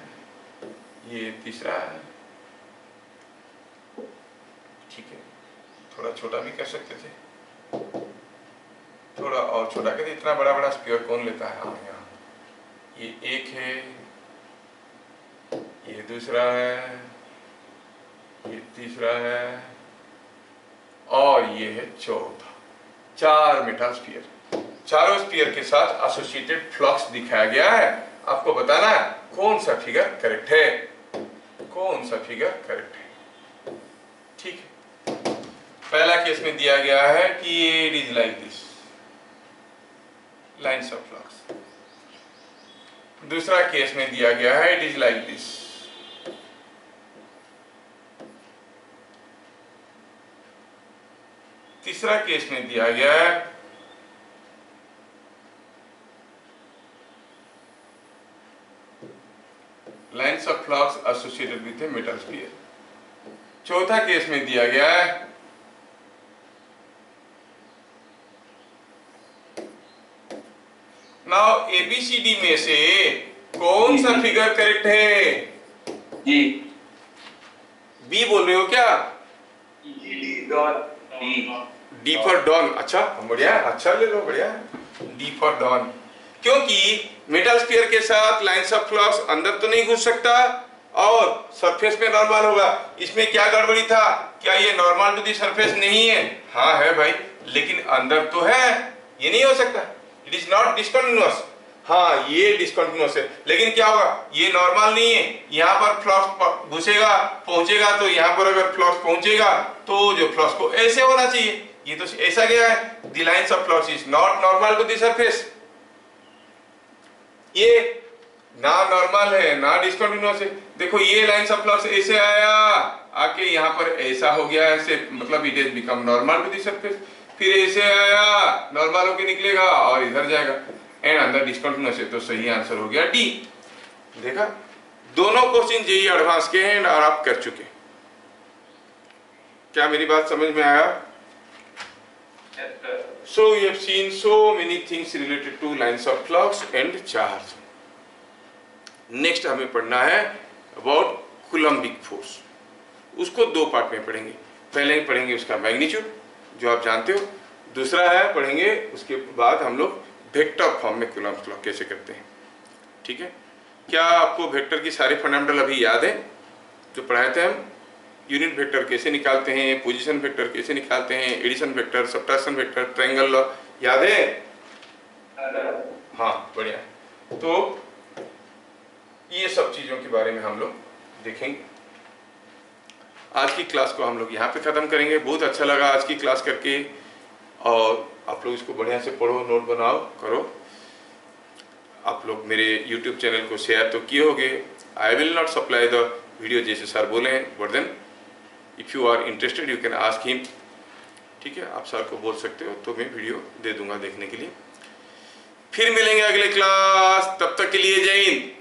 ये तीसरा है, ठीक है। थोड़ा छोटा भी कर सकते थे, थोड़ा और छोटा कर, इतना बड़ा बड़ा स्फीयर कौन लेता है? हाँ यहाँ ये एक है, ये दूसरा है, ये तीसरा है, और ये है चौथा। चार मेटल स्फीयर, चारों स्फीयर के साथ एसोसिएटेड फ्लक्स दिखाया गया है। आपको बताना है कौन सा फिगर करेक्ट है, कौन सा फिगर करेक्ट है, ठीक है। पहला केस में दिया गया है कि it is like this, lines of flux. दूसरा केस में दिया गया है इट इज लाइक दिस। तीसरा केस में दिया गया है lines of flux associated with a metal sphere. चौथा केस में दिया गया है नाउ एबीसीडी में से कौन सा फिगर करेक्ट है? जी बी बोल रहे हो क्या? D D for Don. अच्छा बढ़िया, अच्छा ले लो, बढ़िया। डी फॉर डॉन, क्योंकि मेटल स्फीयर के साथ लाइन्स ऑफ फ्लक्स अंदर तो नहीं घुस सकता और सरफेस में नॉर्मल होगा। इसमें क्या गड़बड़ी था, क्या ये नॉर्मल टू दी सरफेस नहीं है? हाँ है भाई, लेकिन अंदर तो है, ये नहीं हो सकता, इट इज नॉट डिस्कंटिन्यूअस। हाँ ये डिस्कंटिन्यूअस है, लेकिन क्या होगा, ये नॉर्मल नहीं है, यहाँ पर फ्लक्स घुसेगा पहुंचेगा, तो यहाँ पर अगर फ्लक्स पहुंचेगा तो जो फ्लक्स को ऐसे होना चाहिए, ये तो ऐसा गया है, the lines of flux is not normal to the surface. ये ना नॉर्मल है ना डिस्कंटिन्यूअस है। देखो ये लाइंस ऑफ फ्लक्स ऐसे आया, आके यहाँ पर ऐसा हो गया, ऐसे मतलब it is become normal to the surface, फिर ऐसे आया नॉर्मल होके निकलेगा और इधर जाएगा, एंड अंदर डिस्कंटिन्यूअस है, तो सही आंसर हो गया डी। देखा, दोनों क्वेश्चन जेईई एडवांस के हैं और आप कर चुके। क्या मेरी बात समझ में आया? So we have seen so many things related to lines of flux and charge. Next हमें पढ़ना है about coulombic force. उसको दो पार्ट में पढ़ेंगे। पहले पढ़ेंगे उसका मैग्नीट्यूड जो आप जानते हो, दूसरा है पढ़ेंगे उसके बाद हम लोग वेक्टर फॉर्म में कूलम्ब लॉ कैसे करते हैं। ठीक है, क्या आपको वेक्टर की सारे फंडामेंटल अभी याद है जो पढ़ाए थे हम? यूनिट वेक्टर कैसे निकालते हैं, पोजीशन वेक्टर कैसे निकालते हैं, addition vector, subtraction vector, triangle law याद है? हाँ बढ़िया। तो ये सब चीजों के बारे में हम लोग देखेंगे। आज की क्लास को हम लोग यहाँ पे खत्म करेंगे। बहुत अच्छा लगा आज की क्लास करके, और आप लोग इसको बढ़िया से पढ़ो, नोट बनाओ, करो। आप लोग मेरे YouTube चैनल को शेयर तो किए होगे। I will not supply the video, जैसे सर बोले हैं, but then if you are interested you can ask him. ठीक है, आप सर को बोल सकते हो तो मैं वीडियो दे दूंगा देखने के लिए। फिर मिलेंगे अगले क्लास, तब तक के लिए जय हिंद।